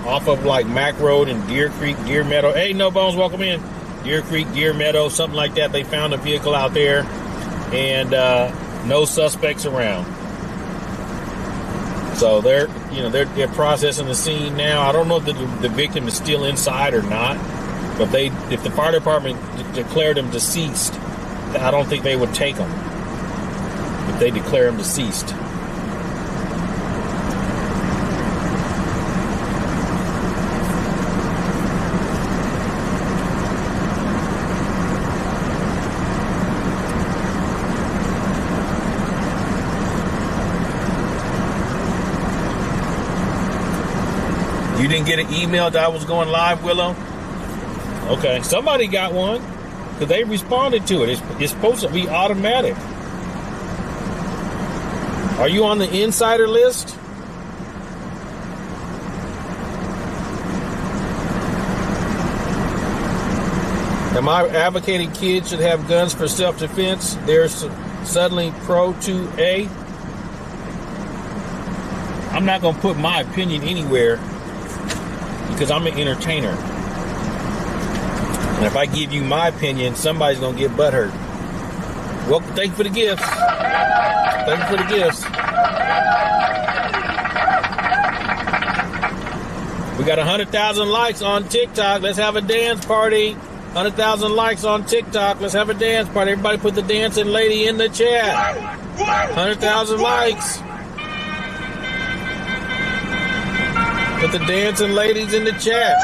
off of like Mack Road and Deer Creek, Deer Meadow. Hey, No Bones, welcome in. Deer Creek, Deer Meadow, something like that. They found a vehicle out there, and no suspects around. So they're processing the scene now. I don't know if the victim is still inside or not, but if the fire department declared him deceased, I don't think they would take him if they declare him deceased. You didn't get an email that I was going live, Willow? Okay, somebody got one because they responded to it. It's supposed to be automatic. Are you on the insider list? Am I advocating kids should have guns for self-defense? They're suddenly pro 2A. I'm not going to put my opinion anywhere because I'm an entertainer. And if I give you my opinion, somebody's going to get butthurt. Well, thank you for the gifts. Thank you for the gifts. We got 100,000 likes on TikTok. Let's have a dance party. 100,000 likes on TikTok. Let's have a dance party. Everybody put the dancing lady in the chat. 100,000 likes. Put the dancing ladies in the chat.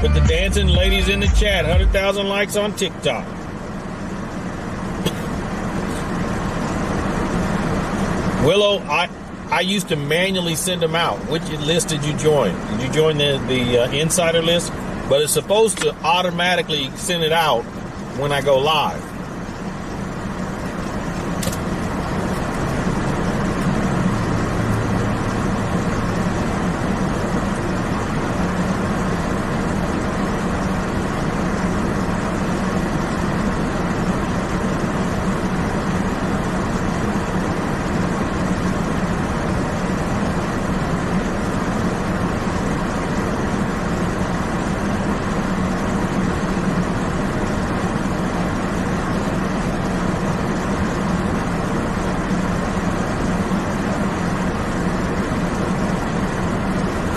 Put the dancing ladies in the chat. 100,000 likes on TikTok. Willow, I used to manually send them out. Which list did you join? Did you join the insider list? But it's supposed to automatically send it out when I go live.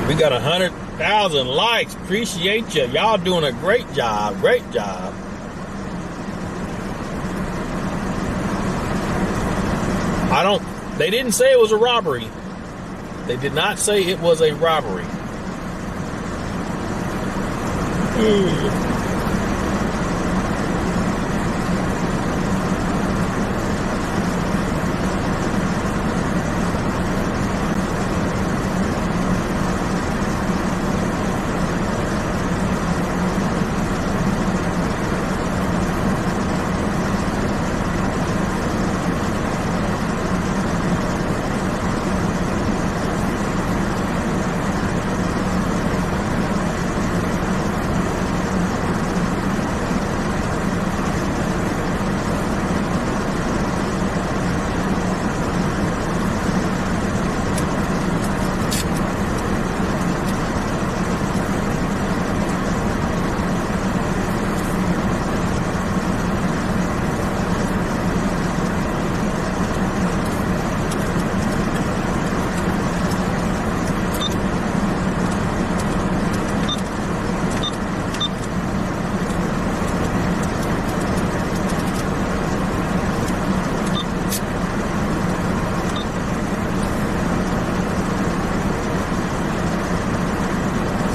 We got 100,000 likes. Appreciate you. Y'all doing a great job. Great job. They didn't say it was a robbery. They did not say it was a robbery.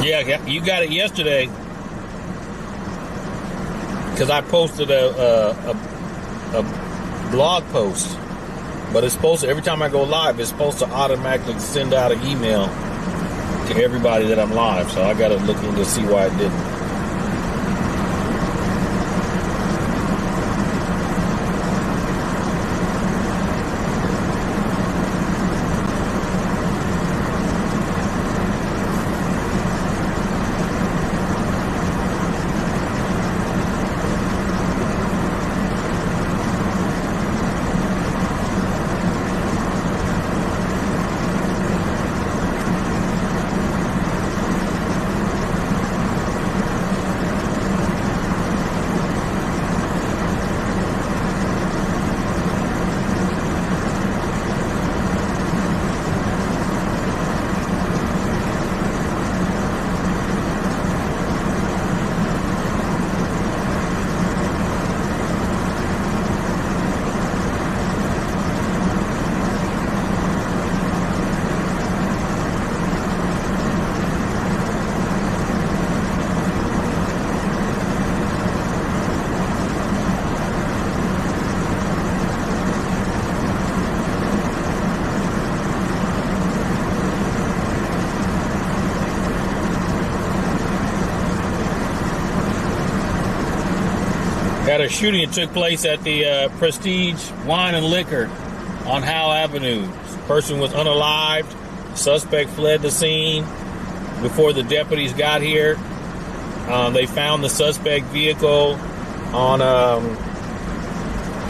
Yeah, you got it yesterday because I posted a blog post. But it's supposed to, every time I go live, it's supposed to automatically send out an email to everybody that I'm live. So I got to look in to see why it didn't. Had a shooting that took place at the Prestige Wine and Liquor on Howe Avenue. The person was unalived. Suspect fled the scene before the deputies got here. They found the suspect vehicle on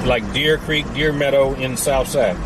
like Deer Creek, Deer Meadow in South Sac.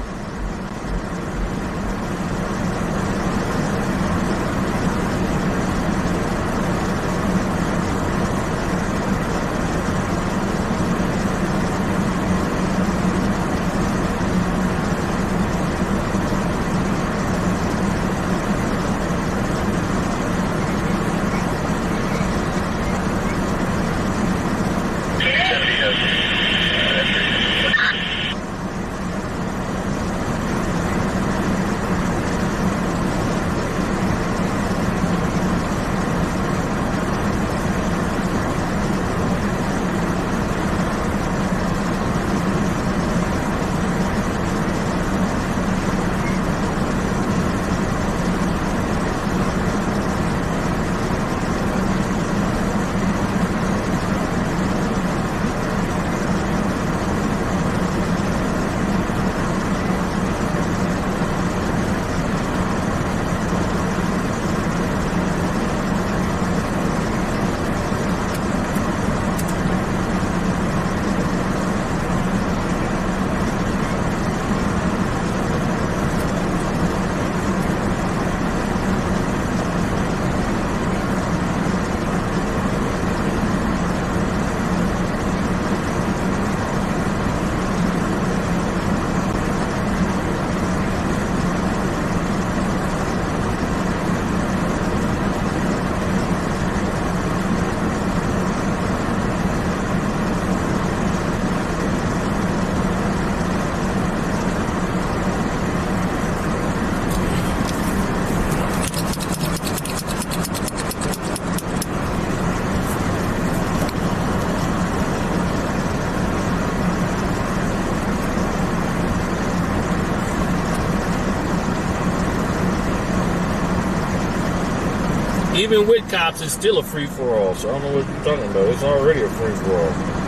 Even with cops, it's still a free-for-all, so I don't know what you're talking about. It's already a free-for-all.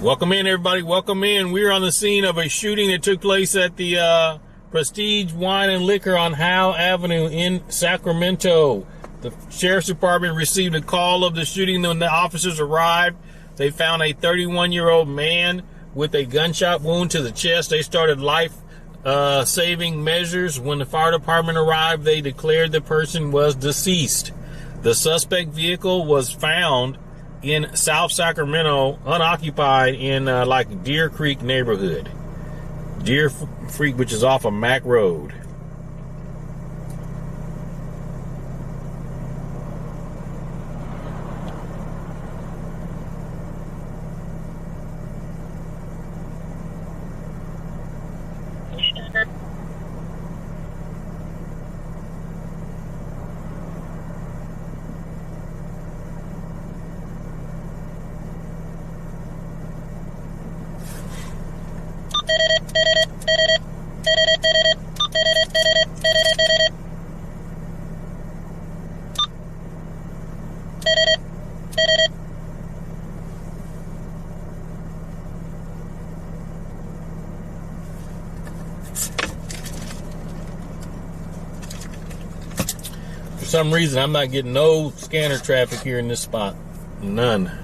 Welcome in, everybody. Welcome in. We're on the scene of a shooting that took place at the Prestige Wine and Liquor on Howe Avenue in Sacramento. The Sheriff's Department received a call of the shooting. When the officers arrived, they found a 31-year-old man with a gunshot wound to the chest. They started life-saving measures. When the fire department arrived, they declared the person was deceased. The suspect vehicle was found in South Sacramento, unoccupied in like Deer Creek neighborhood. Deer Creek, which is off of Mack Road. For some reason, I'm not getting no scanner traffic here in this spot. None.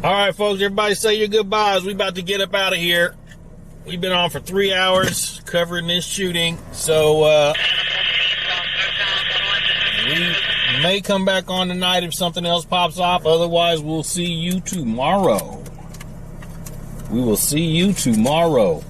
All right, folks, everybody say your goodbyes. We about to get up out of here. We've been on for 3 hours covering this shooting. So we may come back on tonight if something else pops off. Otherwise, we'll see you tomorrow. We will see you tomorrow.